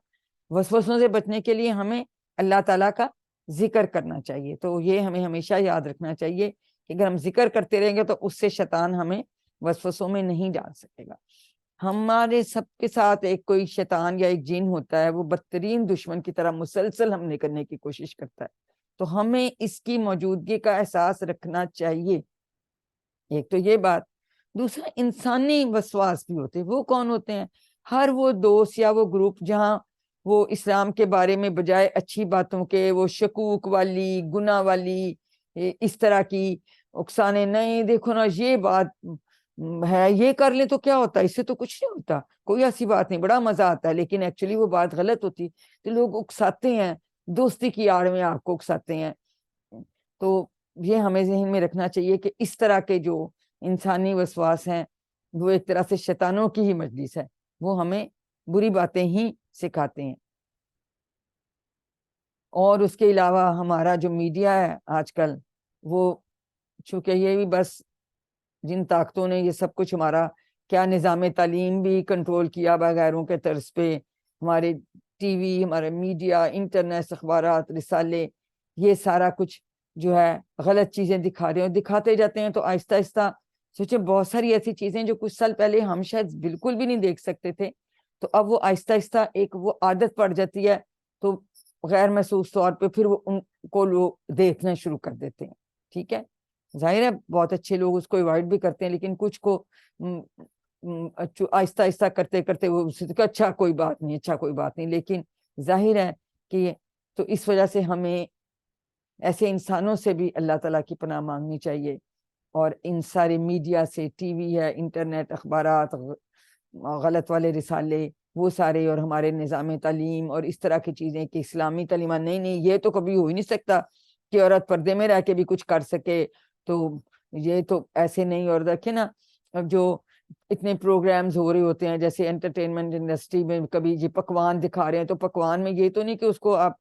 وسوسوں سے بچنے کے لیے ہمیں اللہ تعالیٰ کا ذکر کرنا چاہیے. تو یہ ہمیں ہمیشہ یاد رکھنا چاہیے کہ اگر ہم ذکر کرتے رہیں گے تو اس سے شیطان ہمیں وسوسوں میں نہیں ڈال سکے گا. ہمارے سب کے ساتھ ایک کوئی شیطان یا ایک جن ہوتا ہے، وہ بدترین دشمن کی طرح مسلسل حملے کرنے کی کوشش کرتا ہے. تو ہمیں اس کی موجودگی کا احساس رکھنا چاہیے. ایک تو یہ بات. دوسرا انسانی وسواس بھی ہوتے ہیں. وہ کون ہوتے ہیں؟ ہر وہ دوست یا وہ گروپ جہاں وہ اسلام کے بارے میں بجائے اچھی باتوں کے وہ شکوک والی، گناہ والی، اس طرح کی اکسانے، نہیں دیکھو نا یہ بات ہے، یہ کر لیں تو کیا ہوتا ہے، اس سے تو کچھ نہیں ہوتا، کوئی ایسی بات نہیں، بڑا مزہ آتا ہے، لیکن ایکچولی وہ بات غلط ہوتی. تو لوگ اکساتے ہیں، دوستی کی آڑ میں آپ کو اکساتے ہیں. تو یہ ہمیں ذہن میں رکھنا چاہیے کہ اس طرح کے جو انسانی وسواس ہیں وہ ایک طرح سے شیطانوں کی ہی مجلس ہے، وہ ہمیں بری باتیں ہی سکھاتے ہیں. اور اس کے علاوہ ہمارا جو میڈیا ہے آج کل، وہ چونکہ یہ بھی بس جن طاقتوں نے یہ سب کچھ ہمارا کیا نظام تعلیم بھی کنٹرول کیا بغیروں کے طرز پہ، ہمارے ٹی وی، ہمارے میڈیا، انٹرنیٹ، اخبارات، رسالے، یہ سارا کچھ جو ہے غلط چیزیں دکھا رہے ہیں، دکھاتے جاتے ہیں. تو آہستہ آہستہ سوچے بہت ساری ایسی چیزیں جو کچھ سال پہلے ہم شاید بالکل بھی نہیں دیکھ سکتے تھے، تو اب وہ آہستہ آہستہ ایک وہ عادت پڑ جاتی ہے، تو غیر محسوس طور پہ پھر وہ ان کو لوگ دیکھنا شروع کر دیتے ہیں. ٹھیک ہے، ظاہر ہے بہت اچھے لوگ اس کو اوائڈ بھی کرتے ہیں، لیکن کچھ کو آہستہ آہستہ کرتے کرتے وہ اچھا کوئی بات نہیں، اچھا کوئی بات نہیں. لیکن ظاہر ہے کہ تو اس وجہ سے ہمیں ایسے انسانوں سے بھی اللہ تعالیٰ کی پناہ مانگنی چاہیے، اور ان سارے میڈیا سے، ٹی وی ہے، انٹرنیٹ، اخبارات، غلط والے رسالے، وہ سارے، اور ہمارے نظام تعلیم اور اس طرح کی چیزیں کہ اسلامی تعلیمات نہیں، یہ تو کبھی ہو ہی نہیں سکتا کہ عورت پردے میں رہ کے بھی کچھ کر سکے، تو یہ تو ایسے نہیں. اور دیکھیں نا، اب جو اتنے پروگرامز ہو رہے ہوتے ہیں جیسے انٹرٹینمنٹ انڈسٹری میں، کبھی یہ پکوان دکھا رہے ہیں، تو پکوان میں یہ تو نہیں کہ اس کو آپ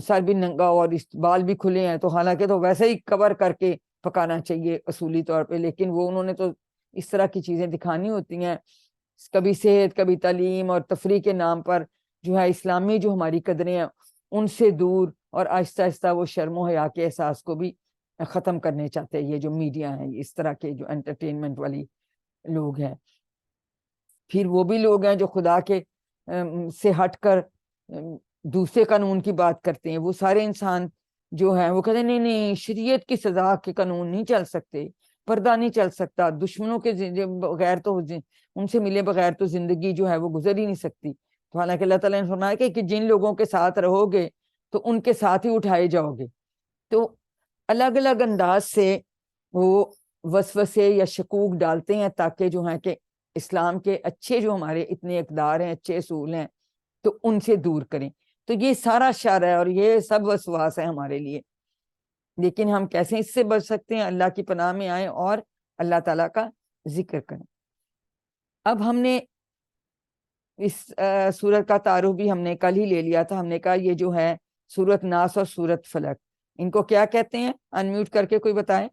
سر بھی ننگا اور بال بھی کھلے ہیں، تو حالانکہ تو ویسے ہی کور کر کے پکانا چاہیے اصولی طور پہ، لیکن وہ انہوں نے تو اس طرح کی چیزیں دکھانی ہوتی ہیں، کبھی صحت، کبھی تعلیم اور تفریح کے نام پر جو ہے اسلامی جو ہماری قدریں ہیں ان سے دور، اور آہستہ آہستہ وہ شرم و حیا کے احساس کو بھی ختم کرنے چاہتے ہیں یہ جو میڈیا ہیں، اس طرح کے جو انٹرٹینمنٹ والی لوگ ہیں. پھر وہ بھی لوگ ہیں جو خدا کے سے ہٹ کر دوسرے قانون کی بات کرتے ہیں. وہ سارے انسان جو ہیں وہ کہتے ہیں نہیں نہیں، شریعت کی سزا کے قانون نہیں چل سکتے، پردہ نہیں چل سکتا، دشمنوں کے بغیر تو ان سے ملے بغیر تو زندگی جو ہے وہ گزر ہی نہیں سکتی. تو حالانکہ اللہ تعالیٰ نے فرمایا کہ جن لوگوں کے ساتھ رہو گے تو ان کے ساتھ ہی اٹھائے جاؤ گے. تو الگ الگ انداز سے وہ وسوسے یا شکوک ڈالتے ہیں تاکہ جو ہے کہ اسلام کے اچھے جو ہمارے اتنے اقدار ہیں، اچھے اصول ہیں، تو ان سے دور کریں. تو یہ سارا شر ہے اور یہ سب وسواس ہے ہمارے لیے. لیکن ہم کیسے اس سے بچ سکتے ہیں؟ اللہ کی پناہ میں آئیں اور اللہ تعالیٰ کا ذکر کریں. اب ہم نے اس سورت کا تعارف بھی ہم نے کل ہی لے لیا تھا. ہم نے کہا یہ جو ہے سورت ناس اور سورت فلق، ان کو کیا کہتے ہیں؟ انمیوٹ کر کے کوئی بتائے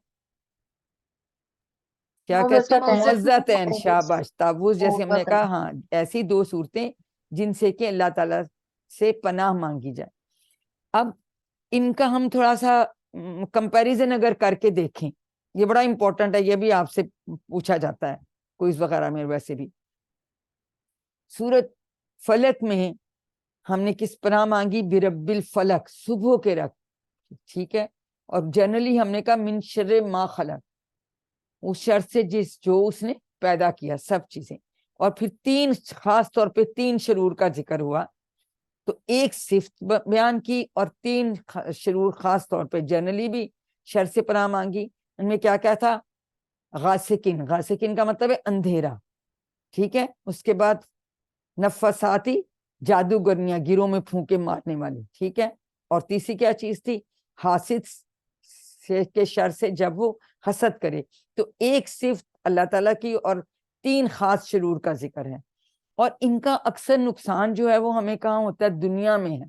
کیا کہتے ہیں؟ معوذتین، شاباش، تابوز جیسے ہم نے کہا. ہاں، ایسی دو صورتیں جن سے کہ اللہ تعالیٰ سے پناہ مانگی جائے. اب ان کا ہم تھوڑا سا کمپیریزن اگر کر کے دیکھیں، یہ بڑا امپورٹنٹ ہے، یہ بھی آپ سے پوچھا جاتا ہے کوئز وغیرہ میں. ویسے بھی سورت فلق میں ہم نے کس پناہ مانگی؟ برب الفلق، صبح کے رب. ٹھیک ہے، اور جنرلی ہم نے کہا من شر ما خلق، اس شر سے جو اس نے پیدا کیا سب چیزیں. اور پھر تین، خاص طور پہ تین شرور کا ذکر ہوا، تو ایک صفت بیان کی اور تین شرور خاص طور پہ. جنرلی بھی شر سے پناہ مانگی. ان میں کیا کیا تھا؟ غاسقین، غاسقین کا مطلب ہے اندھیرا. ٹھیک ہے، اس کے بعد نفساتی، جادوگرنیاں، گروہ میں پھونکے مارنے والی. ٹھیک ہے، اور تیسری کیا چیز تھی؟ حاسد کے شر سے جب وہ حسد کرے. تو ایک صفت اللہ تعالیٰ کی اور تین خاص شرور کا ذکر ہے. اور ان کا اکثر نقصان جو ہے وہ ہمیں کہاں ہوتا ہے؟ دنیا میں ہے.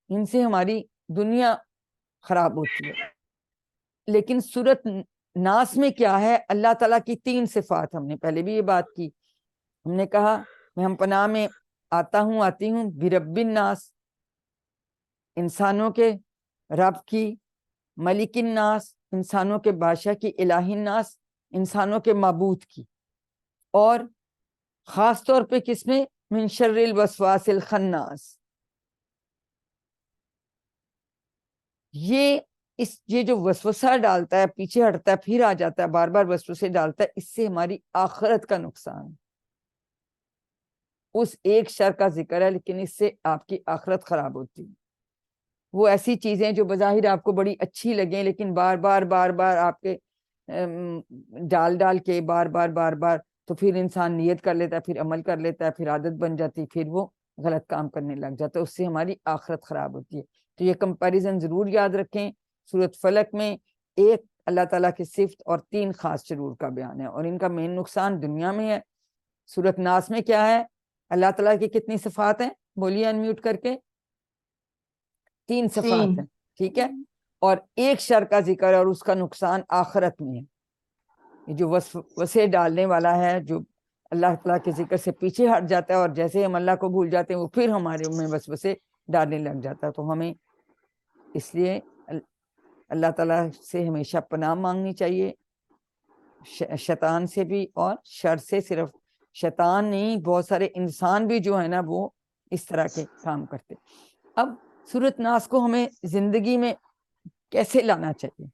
ان سے ہماری دنیا خراب ہوتی ہے. لیکن سورت ناس میں کیا ہے؟ اللہ تعالیٰ کی تین صفات. ہم نے پہلے بھی یہ بات کی. ہم نے کہا میں ہم پناہ میں آتی ہوں برب الناس، انسانوں کے رب کی، ملک الناس، انسانوں کے بادشاہ کی، الہ الناس، انسانوں کے معبود کی، اور خاص طور پہ کس میں؟ من شر الوسواس الخناس. یہ جو وسوسہ ڈالتا ہے، پیچھے ہٹتا ہے پھر آ جاتا ہے، بار بار وسوسے ڈالتا ہے، اس سے ہماری آخرت کا نقصان. اس ایک شر کا ذکر ہے لیکن اس سے آپ کی آخرت خراب ہوتی ہے. وہ ایسی چیزیں جو بظاہر آپ کو بڑی اچھی لگیں لیکن بار بار آپ کے ڈال کے بار بار تو پھر انسان نیت کر لیتا ہے، پھر عمل کر لیتا ہے، پھر عادت بن جاتی، پھر وہ غلط کام کرنے لگ جاتا ہے. اس سے ہماری آخرت خراب ہوتی ہے. تو یہ کمپیریزن ضرور یاد رکھیں. سورت فلق میں ایک اللہ تعالیٰ کی صفت اور تین خاص شرور کا بیان ہے، اور ان کا مین نقصان دنیا میں ہے. سورت ناس میں کیا ہے؟ اللہ تعالیٰ کی کتنی صفات ہیں؟ بولیے انمیوٹ کر کے. تین صفات ہیں. ٹھیک ہے، اور ایک شر کا ذکر ہے اور اس کا نقصان آخرت میں ہے. یہ جو وسے ڈالنے والا ہے، جو اللہ تعالیٰ کے ذکر سے پیچھے ہٹ جاتا ہے، اور جیسے ہم اللہ کو بھول جاتے ہیں وہ پھر ہمارے میں وسوسے ڈالنے لگ جاتا ہے. تو ہمیں اس لیے اللہ تعالیٰ سے ہمیشہ پناہ مانگنی چاہیے، شیطان سے بھی، اور شر سے صرف شیطان نہیں، بہت سارے انسان بھی جو ہے نا وہ اس طرح کے کام کرتے۔ اب سورۃ ناس کو ہمیں زندگی میں کیسے لانا چاہیے؟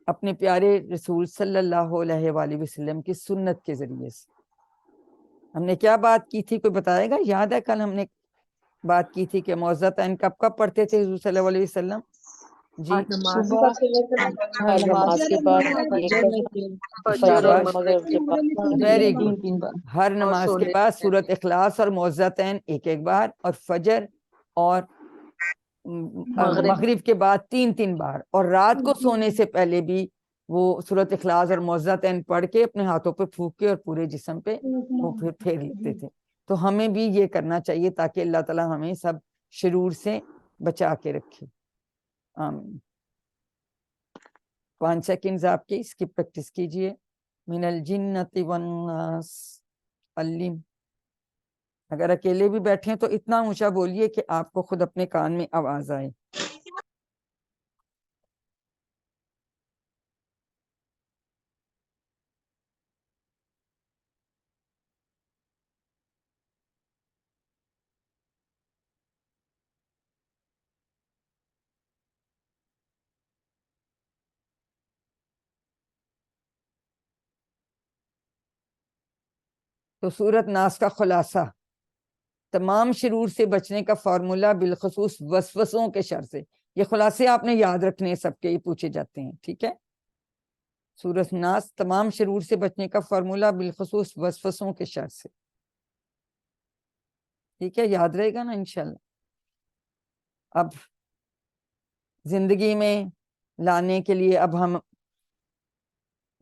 اپنے پیارے رسول صلی اللہ علیہ وآلہ وسلم کی سنت کے ذریعے سے۔ ہم نے کیا بات کی تھی، کوئی بتائے گا؟ یاد ہے کل ہم نے بات کی تھی کہ معوذتین کب کب پڑھتے تھے حضور صلی اللہ علیہ وسلم؟ جی صبح ہر نماز کے بعد ایک دفعہ، فجر اور مغرب کے بعد ویری تین گڈ، تین بار، ہر نماز کے بعد سورۃ اخلاص اور معوذتین ایک ایک بار، اور فجر اور مغرب کے بعد تین تین بار، اور رات کو سونے سے پہلے بھی وہ سورۃ اخلاص اور معوذتین پڑھ کے اپنے ہاتھوں پہ پھونک کے اور پورے جسم پہ وہ پھر پھیر لیتے تھے۔ تو ہمیں بھی یہ کرنا چاہیے تاکہ اللہ تعالیٰ ہمیں سب شرور سے بچا کے رکھے۔ آمین۔ 5 سیکنڈز آپ کے اس کی پریکٹس کیجئے۔ من الجنت والناس علم۔ اگر اکیلے بھی بیٹھیں تو اتنا اونچا بولیے کہ آپ کو خود اپنے کان میں آواز آئے۔ تو سورۃ ناس کا خلاصہ، تمام شرور سے بچنے کا فارمولا بالخصوص وسوسوں کے شر سے۔ یہ خلاصے آپ نے یاد رکھنے ہیں، سب کے یہ پوچھے جاتے ہیں، ٹھیک ہے؟ سورۃ ناس تمام شرور سے بچنے کا فارمولا بالخصوص وسوسوں کے شر سے، ٹھیک ہے؟ یاد رہے گا نا انشاءاللہ۔ اب زندگی میں لانے کے لیے اب ہم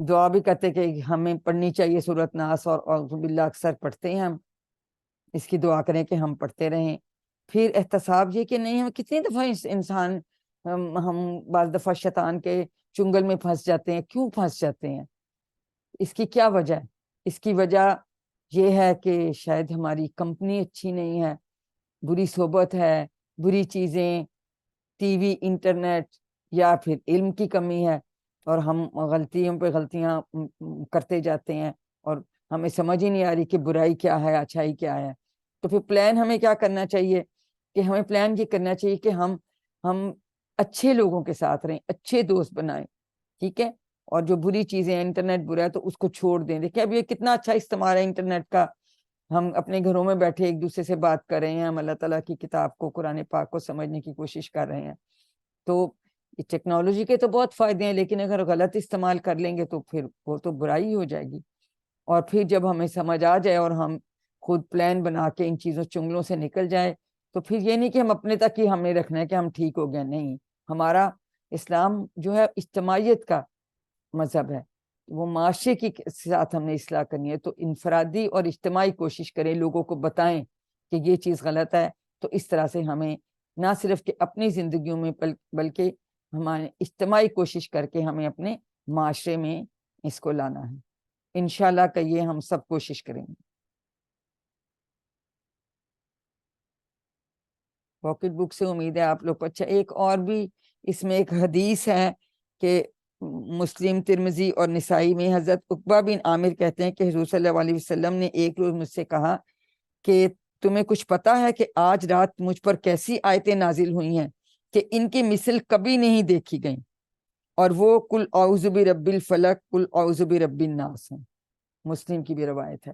دعا بھی کرتے کہ ہمیں پڑھنی چاہیے سورۃ ناس، اور اعوذ باللہ اکثر پڑھتے ہیں ہم، اس کی دعا کریں کہ ہم پڑھتے رہیں۔ پھر احتساب یہ کہ نہیں، ہم کتنی دفعہ انسان ہم بعض دفعہ شیطان کے چنگل میں پھنس جاتے ہیں۔ کیوں پھنس جاتے ہیں؟ اس کی کیا وجہ ہے؟ اس کی وجہ یہ ہے کہ شاید ہماری کمپنی اچھی نہیں ہے، بری صحبت ہے، بری چیزیں، ٹی وی، انٹرنیٹ، یا پھر علم کی کمی ہے، اور ہم غلطیوں پہ غلطیاں کرتے جاتے ہیں، اور ہمیں سمجھ ہی نہیں آ رہی کہ برائی کیا ہے، اچھائی کیا ہے۔ تو پھر پلان ہمیں کیا کرنا چاہیے کہ ہمیں پلان یہ کرنا چاہیے کہ ہم اچھے لوگوں کے ساتھ رہیں، اچھے دوست بنائیں، ٹھیک ہے؟ اور جو بری چیزیں ہیں، انٹرنیٹ برا ہے تو اس کو چھوڑ دیں۔ دیکھیں اب یہ کتنا اچھا استعمال ہے انٹرنیٹ کا، ہم اپنے گھروں میں بیٹھے ایک دوسرے سے بات کر رہے ہیں، ہم اللہ تعالیٰ کی کتاب کو، قرآن پاک کو سمجھنے کی کوشش کر رہے ہیں۔ تو ٹیکنالوجی کے تو بہت فائدے ہیں، لیکن اگر غلط استعمال کر لیں گے تو پھر وہ تو برائی ہو جائے گی۔ اور پھر جب ہمیں سمجھ آ جائے اور ہم خود پلان بنا کے ان چیزوں چنگلوں سے نکل جائے، تو پھر یہ نہیں کہ ہم اپنے تک ہی ہم نے رکھنا ہے کہ ہم ٹھیک ہو گئے، نہیں۔ ہمارا اسلام جو ہے اجتماعیت کا مذہب ہے، وہ معاشرے کی ساتھ ہم نے اصلاح کرنی ہے، تو انفرادی اور اجتماعی کوشش کریں، لوگوں کو بتائیں کہ یہ چیز غلط ہے۔ تو اس طرح سے ہمیں نہ صرف کہ اپنی زندگیوں میں بلکہ ہمارے اجتماعی کوشش کر کے ہمیں اپنے معاشرے میں اس کو لانا ہے۔ انشاءاللہ کہ یہ ہم سب کوشش کریں گے۔ پاکٹ بک سے امید ہے آپ لوگ کو اچھا۔ ایک اور بھی اس میں ایک حدیث ہے کہ مسلم، ترمذی اور نسائی میں حضرت عقبہ بن عامر کہتے ہیں کہ حضور صلی اللہ علیہ وسلم نے ایک روز مجھ سے کہا کہ تمہیں کچھ پتا ہے کہ آج رات مجھ پر کیسی آیتیں نازل ہوئی ہیں کہ ان کی مثل کبھی نہیں دیکھی گئیں، اور وہ قل اعوذ برب الفلق، قل اعوذ برب الناس ہیں۔ مسلم کی بھی روایت ہے۔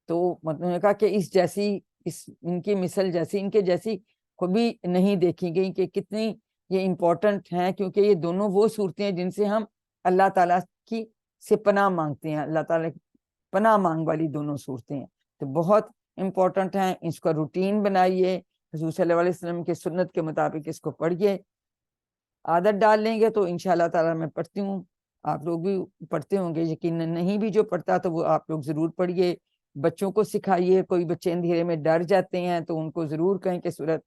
تو مطلب نے کہا کہ ان کی مثل جیسی، ان کے جیسی کبھی نہیں دیکھی گئی، کہ کتنی یہ امپورٹنٹ ہیں، کیونکہ یہ دونوں وہ صورتیں ہیں جن سے ہم اللہ تعالیٰ کی سے پناہ مانگتے ہیں۔ اللہ تعالیٰ کی پناہ مانگ والی دونوں صورتیں ہیں، تو بہت امپورٹنٹ ہیں۔ اس کا روٹین بنائیے، حضور صلی اللہ علیہ وسلم کے سنت کے مطابق اس کو پڑھیے، عادت ڈال لیں گے تو انشاءاللہ تعالیٰ میں پڑھتی ہوں، آپ لوگ بھی پڑھتے ہوں گے یقیناً۔ نہیں بھی جو پڑھتا تو وہ آپ لوگ ضرور پڑھیے، بچوں کو سکھائیے۔ کوئی بچے اندھیرے میں ڈر جاتے ہیں تو ان کو ضرور کہیں کہ سورۃ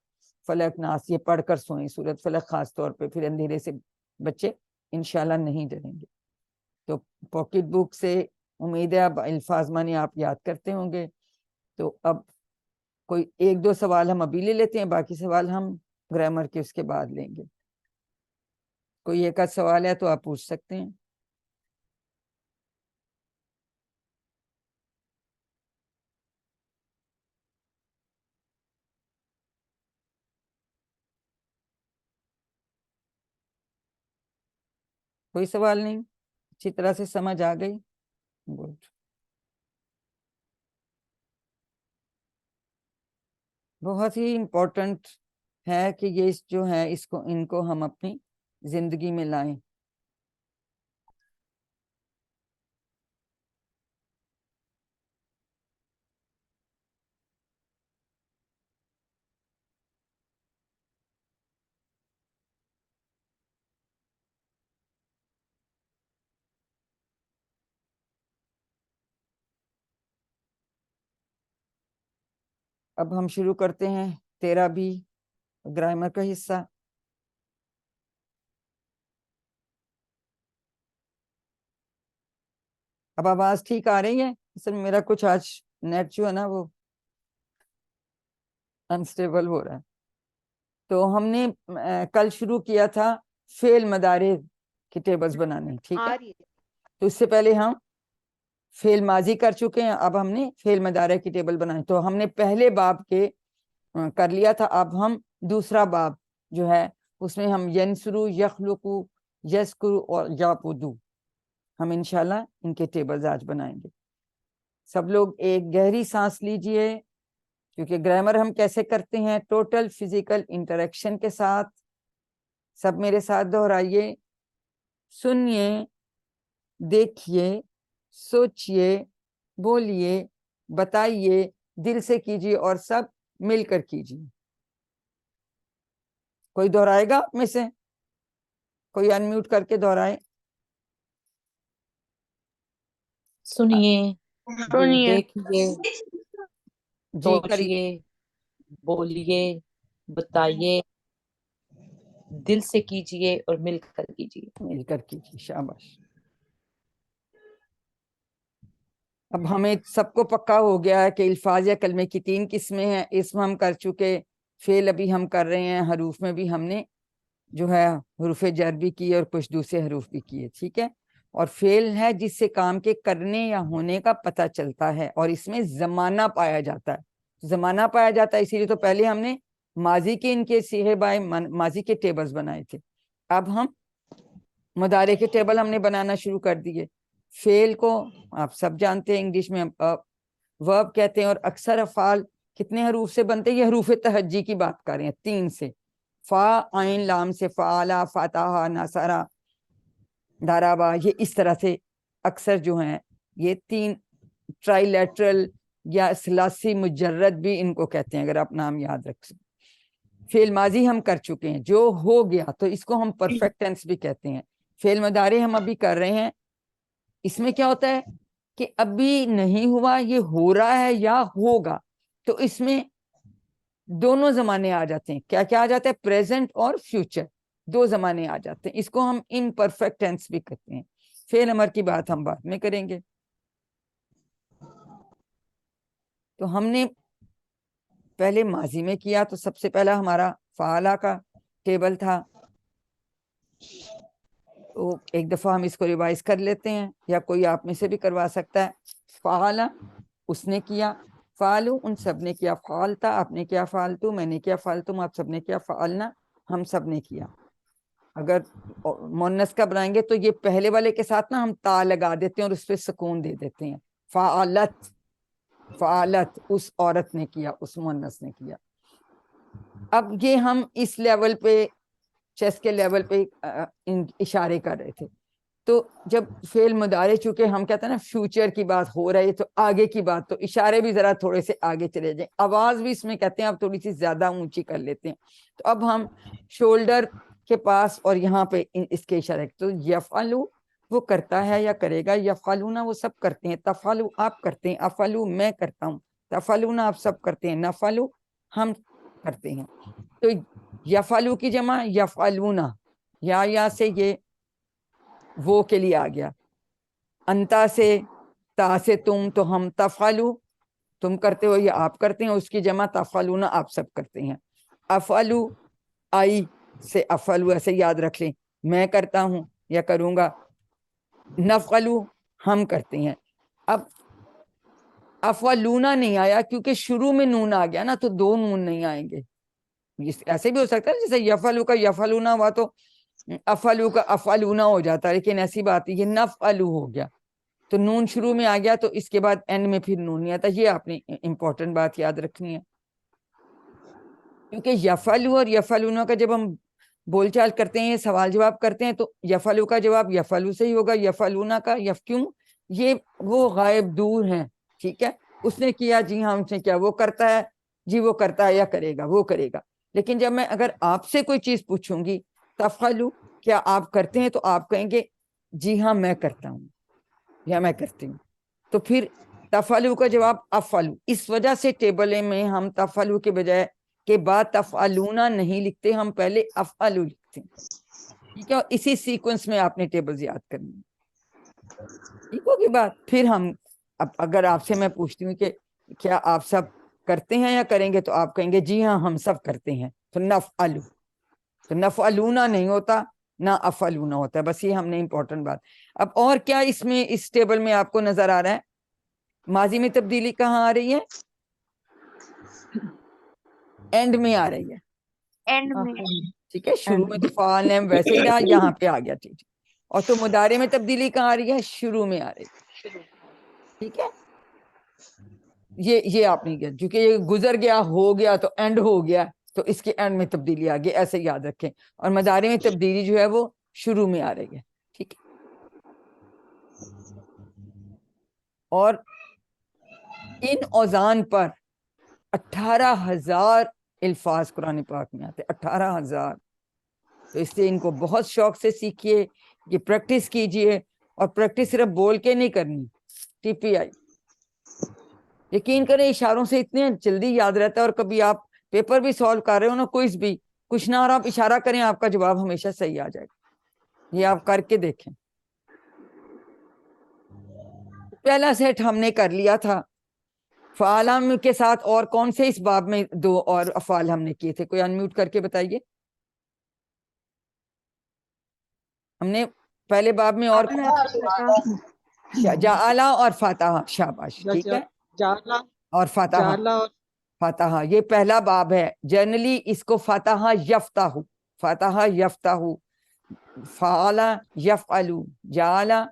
فلق، ناس یہ پڑھ کر سوئیں، سورۃ فلق خاص طور پہ، پھر اندھیرے سے بچے انشاءاللہ نہیں ڈریں گے۔ تو پاکٹ بک سے امید ہے اب الفاظ معنی آپ یاد کرتے ہوں گے۔ تو اب کوئی ایک دو سوال ہم ابھی لے لیتے ہیں، باقی سوال ہم گرامر کے اس کے بعد لیں گے۔ کوئی ایک آدھ سوال ہے تو آپ پوچھ سکتے ہیں. کوئی سوال نہیں؟ اچھی طرح سے سمجھ آ گئی؟ گڈ. بہت ہی امپورٹنٹ ہے کہ یہ جو ہے ان کو ہم اپنی زندگی میں لائیں. اب ہم شروع کرتے ہیں 13B گرامر کا حصہ. اب آواز ٹھیک آ رہی ہے؟ اصل میرا کچھ آج نیٹ جو ہے نا وہ انسٹیبل ہو رہا ہے. تو ہم نے کل شروع کیا تھا فعل مضارع کی ٹیبلز بنانے. ٹھیک ہے، تو اس سے پہلے ہم فعل ماضی کر چکے ہیں. اب ہم نے فعل مضارع کی ٹیبل بنائی. تو ہم نے پہلے باب کے کر لیا تھا. اب ہم دوسرا باب جو ہے اس میں ہم ینسرو، یخلقو، یذکرو اور یعبدو ہم انشاءاللہ ان کے ٹیبلز آج بنائیں گے. سب لوگ ایک گہری سانس لیجئے، کیونکہ گرامر ہم کیسے کرتے ہیں؟ ٹوٹل فزیکل انٹریکشن کے ساتھ. سب میرے ساتھ دہرائیے. سنیے، دیکھیے، سوچئے، بولیے، بتائیے، دل سے کیجیے اور سب مل کر کیجیے. کوئی دہرائے گا آپ میں سے؟ کوئی انمیوٹ کر کے دہرائے. سنیے، دیکھیے، جی کریے. سوچئے، بولیے، بتائیے، دل سے کیجئے اور مل کر کیجئے. مل کر کیجیے. شاباش. اب ہمیں سب کو پکا ہو گیا ہے کہ الفاظ یا کلمے کی 3 قسمیں ہیں. اسم ہم کر چکے، فعل ابھی ہم کر رہے ہیں. حروف میں بھی ہم نے جو ہے حروف جر بھی کیے اور کچھ دوسرے حروف بھی کیے. ٹھیک ہے. اور فعل ہے جس سے کام کے کرنے یا ہونے کا پتہ چلتا ہے اور اس میں زمانہ پایا جاتا ہے. زمانہ پایا جاتا ہے، اسی لیے تو پہلے ہم نے ماضی کے ان کے صیغے بائے ماضی کے ٹیبلز بنائے تھے. اب ہم مضارع کے ٹیبل ہم نے بنانا شروع کر دیے. فعل کو آپ سب جانتے ہیں انگلش میں ورب کہتے ہیں، اور اکثر افعال کتنے حروف سے بنتے ہیں؟ یہ حروف تہجی کی بات کر رہے ہیں، 3 سے. فا عین لام سے فعلا، فتح، نصرہ، ضربہ. یہ اس طرح سے اکثر جو ہیں یہ 3 ٹرائی لیٹرل یا ثلاثی مجرد بھی ان کو کہتے ہیں، اگر آپ نام یاد رکھ سکیں. فعل ماضی ہم کر چکے ہیں، جو ہو گیا تو اس کو ہم پرفیکٹ ٹینس بھی کہتے ہیں. فعل مضارع ہم ابھی کر رہے ہیں. اس میں کیا ہوتا ہے کہ ابھی نہیں ہوا، یہ ہو رہا ہے یا ہوگا. تو اس میں دونوں زمانے آ جاتے ہیں. کیا کیا آ جاتا ہے؟ پریزنٹ اور فیوچر، 2 زمانے آ جاتے ہیں. اس کو ہم ان پرفیکٹ ٹینس بھی کہتے ہیں. فعل امر کی بات ہم بعد میں کریں گے. تو ہم نے پہلے ماضی میں کیا، تو سب سے پہلا ہمارا فعلا کا ٹیبل تھا. تو ایک دفعہ ہم اس کو ریوائز کر لیتے ہیں، یا کوئی آپ میں سے بھی کروا سکتا ہے. فعلا اس نے کیا، فعلو ان سب نے کیا، فعلتا آپ نے کیا، فعلتو میں نے کیا، فعلتم آپ سب نے کیا، فعلنا ہم سب نے کیا. اگر مؤنث کا بنائیں گے تو یہ پہلے والے کے ساتھ نا ہم تا لگا دیتے ہیں اور اس پہ سکون دے دیتے ہیں. فعلت، فعلت اس عورت نے کیا، اس مؤنث نے کیا. اب یہ ہم اس لیول پہ چیس کے لیول پہ اشارے کر رہے تھے. تو جب فعل مضارع چونکہ ہم کہتے ہیں نا فیوچر کی بات ہو رہی ہے تو آگے کی بات، تو اشارے بھی ذرا تھوڑے سے آگے چلے جائیں. آواز بھی اس میں کہتے ہیں اب تھوڑی سی زیادہ اونچی کر لیتے ہیں. تو اب ہم شولڈر کے پاس اور یہاں پہ اس کے اشارے، تو یفعلو وہ کرتا ہے یا کرے گا، یفعلون وہ سب کرتے ہیں، تفعلوا آپ کرتے ہیں، افعلوا میں کرتا ہوں، تفعلون آپ سب کرتے ہیں، نفعلوا ہم کرتے ہیں. تو یفعلوا کی جمع یفعلون، یا سے یہ وہ کے لیے آ گیا. انتا سے، تا سے تم، تو ہم تفعلوا تم کرتے ہو یا آپ کرتے ہیں، اس کی جمع تفعلون آپ سب کرتے ہیں. افعلوا آئی سے افعلوا ایسے یاد رکھ لیں. میں کرتا ہوں یا کروں گا. نفعلو ہم کرتے ہیں. اب افعلونا نہیں آیا کیونکہ شروع میں نون آ گیا نا, تو دو نون نہیں آئیں گے. ایسے بھی ہو سکتا ہے جیسے یفعلو کا یفعلونا ہوا تو افعلو کا افعلونا ہو جاتا ہے, لیکن ایسی بات ہے یہ نفعلو ہو گیا تو نون شروع میں آ گیا تو اس کے بعد اینڈ میں پھر نون نہیں آتا. یہ آپ نے امپورٹنٹ بات یاد رکھنی ہے, کیونکہ یفعلو اور یفعلونا کا جب ہم بول چال کرتے ہیں, سوال جواب کرتے ہیں, تو یفعلو کا جواب یفعلو سے ہی ہوگا, یفعلونا کا کیوں, یہ وہ غائب دور ہیں. ٹھیک ہے, اس نے کیا, جی ہاں اس نے کیا, وہ کرتا ہے, جی وہ کرتا ہے یا کرے گا, وہ کرے گا. لیکن جب میں اگر آپ سے کوئی چیز پوچھوں گی تفعلو کیا آپ کرتے ہیں, تو آپ کہیں گے جی ہاں میں کرتا ہوں یا میں کرتی ہوں. تو پھر تفعلو کا جواب افعلو. اس وجہ سے ٹیبل میں ہم تفعلو کے بجائے کے بعد تفعلونا نہیں لکھتے, ہم پہلے افعلو لکھتے ہیں. ٹھیک ہے, اور اسی سیکوینس میں آپ نے ٹیبل یاد کرنی ہے. ٹھیک ہوگی بات. پھر ہم اب اگر آپ سے میں پوچھتی ہوں کہ کیا آپ سب کرتے ہیں یا کریں گے, تو آپ کہیں گے جی ہاں ہم سب کرتے ہیں, تو نفعلو. تو نفعلونا نہیں ہوتا, نہ افعلونا ہوتا ہے. بس یہ ہم نے امپورٹنٹ بات. اب اور کیا اس میں اس ٹیبل میں آپ کو نظر آ رہا ہے؟ ماضی میں تبدیلی کہاں آ رہی ہے؟ اینڈ میں آ رہی ہے. اینڈ میں. ٹھیک ہے, شروع میں تو فعال نیم ویسے ہی رہا, یہاں پہ آ گیا. ٹھیک, اور تو مضارع میں تبدیلی کہاں آ رہی ہے؟ شروع میں آ رہی ہے. ٹھیک ہے, یہ آپ نہیں کیا, چونکہ یہ گزر گیا, ہو گیا تو اینڈ ہو گیا, تو اس کے اینڈ میں تبدیلی آ گئی, ایسے یاد رکھیں. اور مضارع میں تبدیلی جو ہے وہ شروع میں آ رہی ہے. ٹھیک ہے, اور ان اوزان پر 18,000 الفاظ قرآن پاک میں آتے, 18,000. تو اس لیے ان کو بہت شوق سے سیکھیے, یہ پریکٹس کیجئے, اور پریکٹس صرف بول کے نہیں کرنی, ٹی پی آئی. یقین کریں اشاروں سے اتنے جلدی یاد رہتا ہے, اور کبھی آپ پیپر بھی سالو کر رہے ہو نا, کوئز بھی, کچھ نہ اور آپ اشارہ کریں, آپ کا جواب ہمیشہ صحیح آ جائے گا. یہ آپ کر کے دیکھیں. پہلا سیٹ ہم نے کر لیا تھا فعالم کے ساتھ, اور کون سے اس باب میں دو اور افعال ہم نے کیے تھے؟ کوئی انمیوٹ کر کے بتائیے. ہم نے پہلے باب میں اور جعلا اور فاتحہ, شاباش, ٹھیک ہے, جالا اور فاتحہ. جالا اور فاتحہ یہ پہلا باب ہے. جنرلی اس کو فاتحہ یفتح, فاتحہ یفتح, فعلا یفعلو, جعلا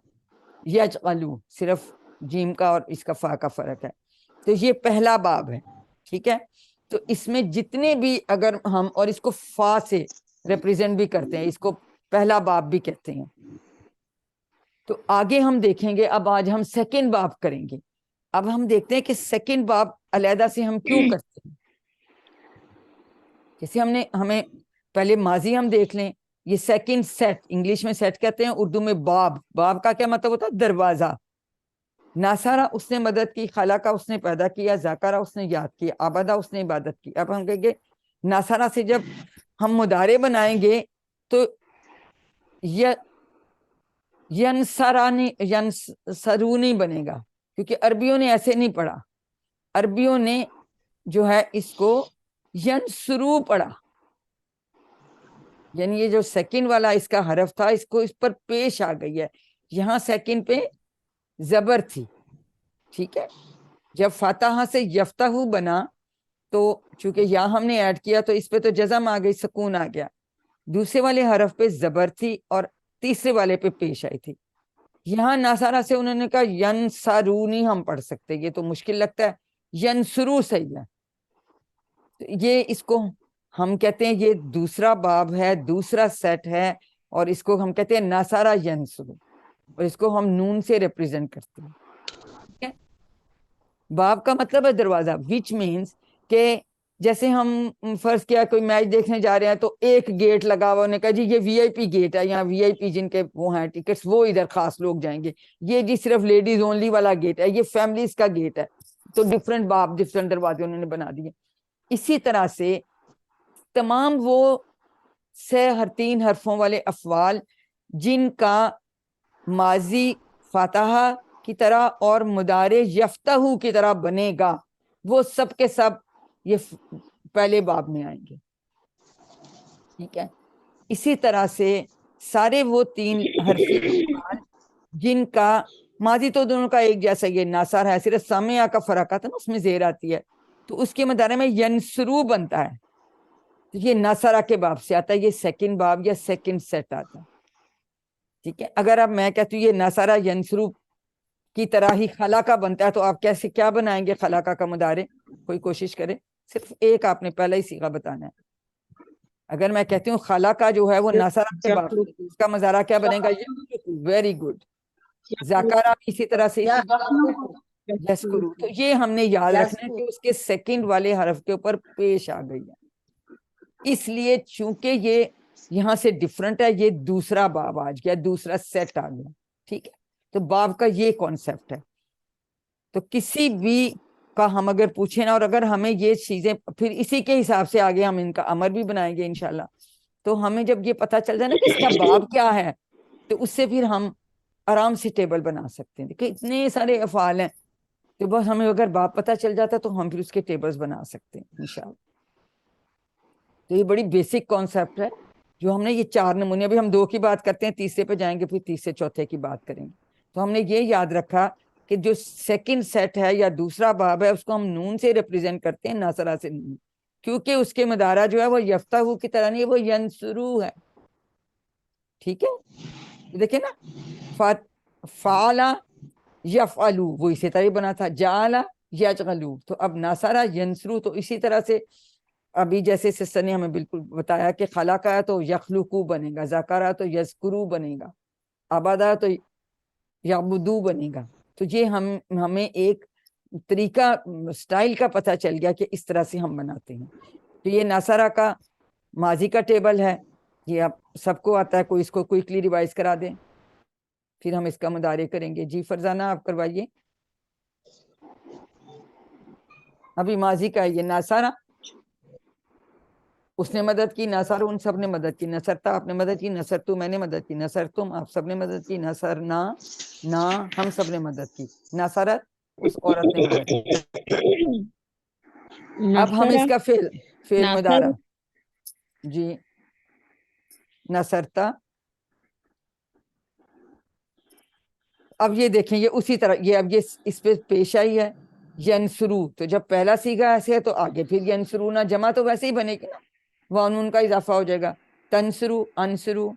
یجعلو, صرف جیم کا اور اس کا فا کا فرق ہے. تو یہ پہلا باب ہے. ٹھیک ہے, تو اس میں جتنے بھی اگر ہم, اور اس کو فا سے ریپریزنٹ بھی کرتے ہیں, اس کو پہلا باب بھی کہتے ہیں. تو آگے ہم دیکھیں گے, اب آج ہم سیکنڈ باب کریں گے. اب ہم دیکھتے ہیں کہ سیکنڈ باب علیحدہ سے ہم کیوں کرتے ہیں. جیسے ہمیں پہلے ماضی ہم دیکھ لیں. یہ سیکنڈ سیٹ, انگلش میں سیٹ کہتے ہیں, اردو میں باب. باب کا کیا مطلب ہوتا ہے؟ دروازہ. ناصارہ اس نے مدد کی, خالقہ اس نے پیدا کیا, ذاکرہ اس نے یاد کیا, عبادہ اس نے عبادت کی. اب ہم کہیں گے ناصارہ سے جب ہم مضارع بنائیں گے تو ینسرونی بنے گا, کیونکہ عربیوں نے ایسے نہیں پڑھا. عربیوں نے جو ہے اس کو ینسرو پڑھا, یعنی یہ جو سیکنڈ والا اس کا حرف تھا, اس کو اس پر پیش آ گئی ہے. یہاں سیکنڈ پہ زبر تھی. ٹھیک ہے, جب فاتحہ سے یفتح بنا تو چونکہ یہاں ہم نے ایڈ کیا تو اس پہ تو جزم آ گئی, سکون آ گیا. دوسرے والے حرف پہ زبر تھی اور تیسرے والے پہ پیش آئی تھی. یہاں ناصارہ سے انہوں نے کہا ینسرونی ہم پڑھ سکتے, یہ تو مشکل لگتا ہے, ینسرو صحیح ہے. یہ اس کو ہم کہتے ہیں یہ دوسرا باب ہے, دوسرا سیٹ ہے, اور اس کو ہم کہتے ہیں ناصارہ ینسرو, اور اس کو ہم نون سے ریپریزنٹ کرتے ہیں. ٹھیک ہے, باب کا مطلب ہے دروازہ, وچ مینس کہ جیسے ہم فرض کیا کوئی میچ دیکھنے جا رہے ہیں تو ایک گیٹ لگا ہوا, انہوں نے کہا جی یہ وی آئی پی گیٹ ہے, یہاں وی آئی پی جن کے وہ ہیں ٹکٹس وہ ادھر خاص لوگ جائیں گے, یہ جی صرف لیڈیز اونلی والا گیٹ ہے, یہ فیملیز کا گیٹ ہے. تو ڈفرنٹ باب, ڈفرنٹ دروازے انہوں نے بنا دیے. اسی طرح سے تمام وہ 3 حرفوں والے افعال جن کا ماضی فاتحہ کی طرح اور مضارع یفتح کی طرح بنے گا, وہ سب کے سب یہ پہلے باب میں آئیں گے. ٹھیک ہے, اسی طرح سے سارے وہ 3 حرفی افعال جن کا ماضی تو دونوں کا ایک جیسا یہ ناصر ہے، صرف سامعہ کا فرق آتا ہے نا، اس میں زیر آتی ہے، تو اس کے مدارے میں ینسرو بنتا ہے، یہ ناصرہ کے باب سے آتا ہے، یہ سیکنڈ باب یا سیکنڈ سیٹ آتا ہے، ٹھیک ہے۔ اگر اب میں کہتی ہوں یہ ناصرہ ینسرو کی طرح ہی خلاقہ بنتا ہے، تو آپ کیسے کیا بنائیں گے خلاقہ کا مضارع؟ کوئی کوشش کرے، صرف ایک آپ نے پہلا ہی صیغہ بتانا ہے۔ اگر میں کہتی ہوں خلاقہ جو ہے وہ ناصرہ کے باب سے، اس کا مضارع کیا بنے گا؟ Very good. ذاکرہ بھی اسی طرح سے یسکرو، تو یہ ہم نے یاد رکھنا ہے کہ اس کے سیکنڈ والے حرف کے اوپر پیش آ گئی ہے، اس لیے چونکہ یہ یہاں سے ڈیفرنٹ ہے، یہ دوسرا باب آ گیا، دوسرا سیٹ آ گیا، ٹھیک ہے۔ تو باب کا یہ کانسیپٹ ہے۔ تو کسی بھی کا ہم اگر پوچھیں نا، اور اگر ہمیں یہ چیزیں پھر اسی کے حساب سے آگے ہم ان کا امر بھی بنائیں گے انشاءاللہ، تو ہمیں جب یہ پتہ چل جائے نا کہ اس کا باب کیا ہے، تو اس سے پھر ہم آرام سے ٹیبل بنا سکتے ہیں کہ اتنے سارے افعال ہیں، تو بس ہمیں اگر باب پتہ چل جاتا ہے تو ہم پھر اس کے ٹیبلز بنا سکتے ہیں انشاءاللہ۔ تو یہ بڑی بیسک کانسیپٹ ہے جو ہم نے، یہ 4 نمونے، ابھی ہم 2 کی بات کرتے ہیں، تیسرے پہ جائیں گے، پھر تیسرے چوتھے کی بات کریں گے۔ تو ہم نے یہ یاد رکھا کہ جو سیکنڈ سیٹ ہے یا دوسرا باب ہے، اس کو ہم نون سے ریپریزنٹ کرتے ہیں، ناصرہ سے نہیں، کیونکہ اس کے مدارہ جو ہے وہ یفتح کی طرح نہیں، وہ ینسرو ہے، ٹھیک ہے۔ دیکھیں نا، فعلا یفعلو، وہ اسی طرح بنا تھا، جعلا یجغلو، تو اب ناصرہ ینسرو، تو اسی طرح سے ابھی جیسے سسٹر نے ہمیں بالکل بتایا کہ خلق ہے تو یخلقو بنے گا، ذکر ہے تو یذکرو بنے گا، عبد ہے تو یعبدو بنے گا۔ تو یہ ہمیں ایک طریقہ سٹائل کا پتہ چل گیا کہ اس طرح سے ہم بناتے ہیں۔ تو یہ ناصرہ کا ماضی کا ٹیبل ہے، یہ آپ سب کو آتا ہے، کوئی اس کو کوئکلی ریوائز کرا دیں، پھر ہم اس کا مضارع کریں گے۔ جی فرزانہ آپ کروائیے۔ ابھی ماضی کا ہے یہ ناصرہ، اس نے مدد کی، نصر ان سب نے مدد کی، نصرتا آپ نے مدد کی، نصرتو میں نے مدد کی، نصر تم آپ سب نے مدد کی، نصرنا نا ہم سب نے مدد کی، نصرت اس عورت نے مدد کی۔ اب ہم اس کا فعل مضارع، جی نصرتا، اب یہ دیکھیں یہ اسی طرح، یہ اب یہ اس پہ پیش آئی ہے ینسرو، تو جب پہلا صیغہ ایسے ہے تو آگے پھر ینسرو، نہ جمع تو ویسے ہی بنے گی نا، وانون کا اضافہ ہو جائے گا، تنسرو انسرو،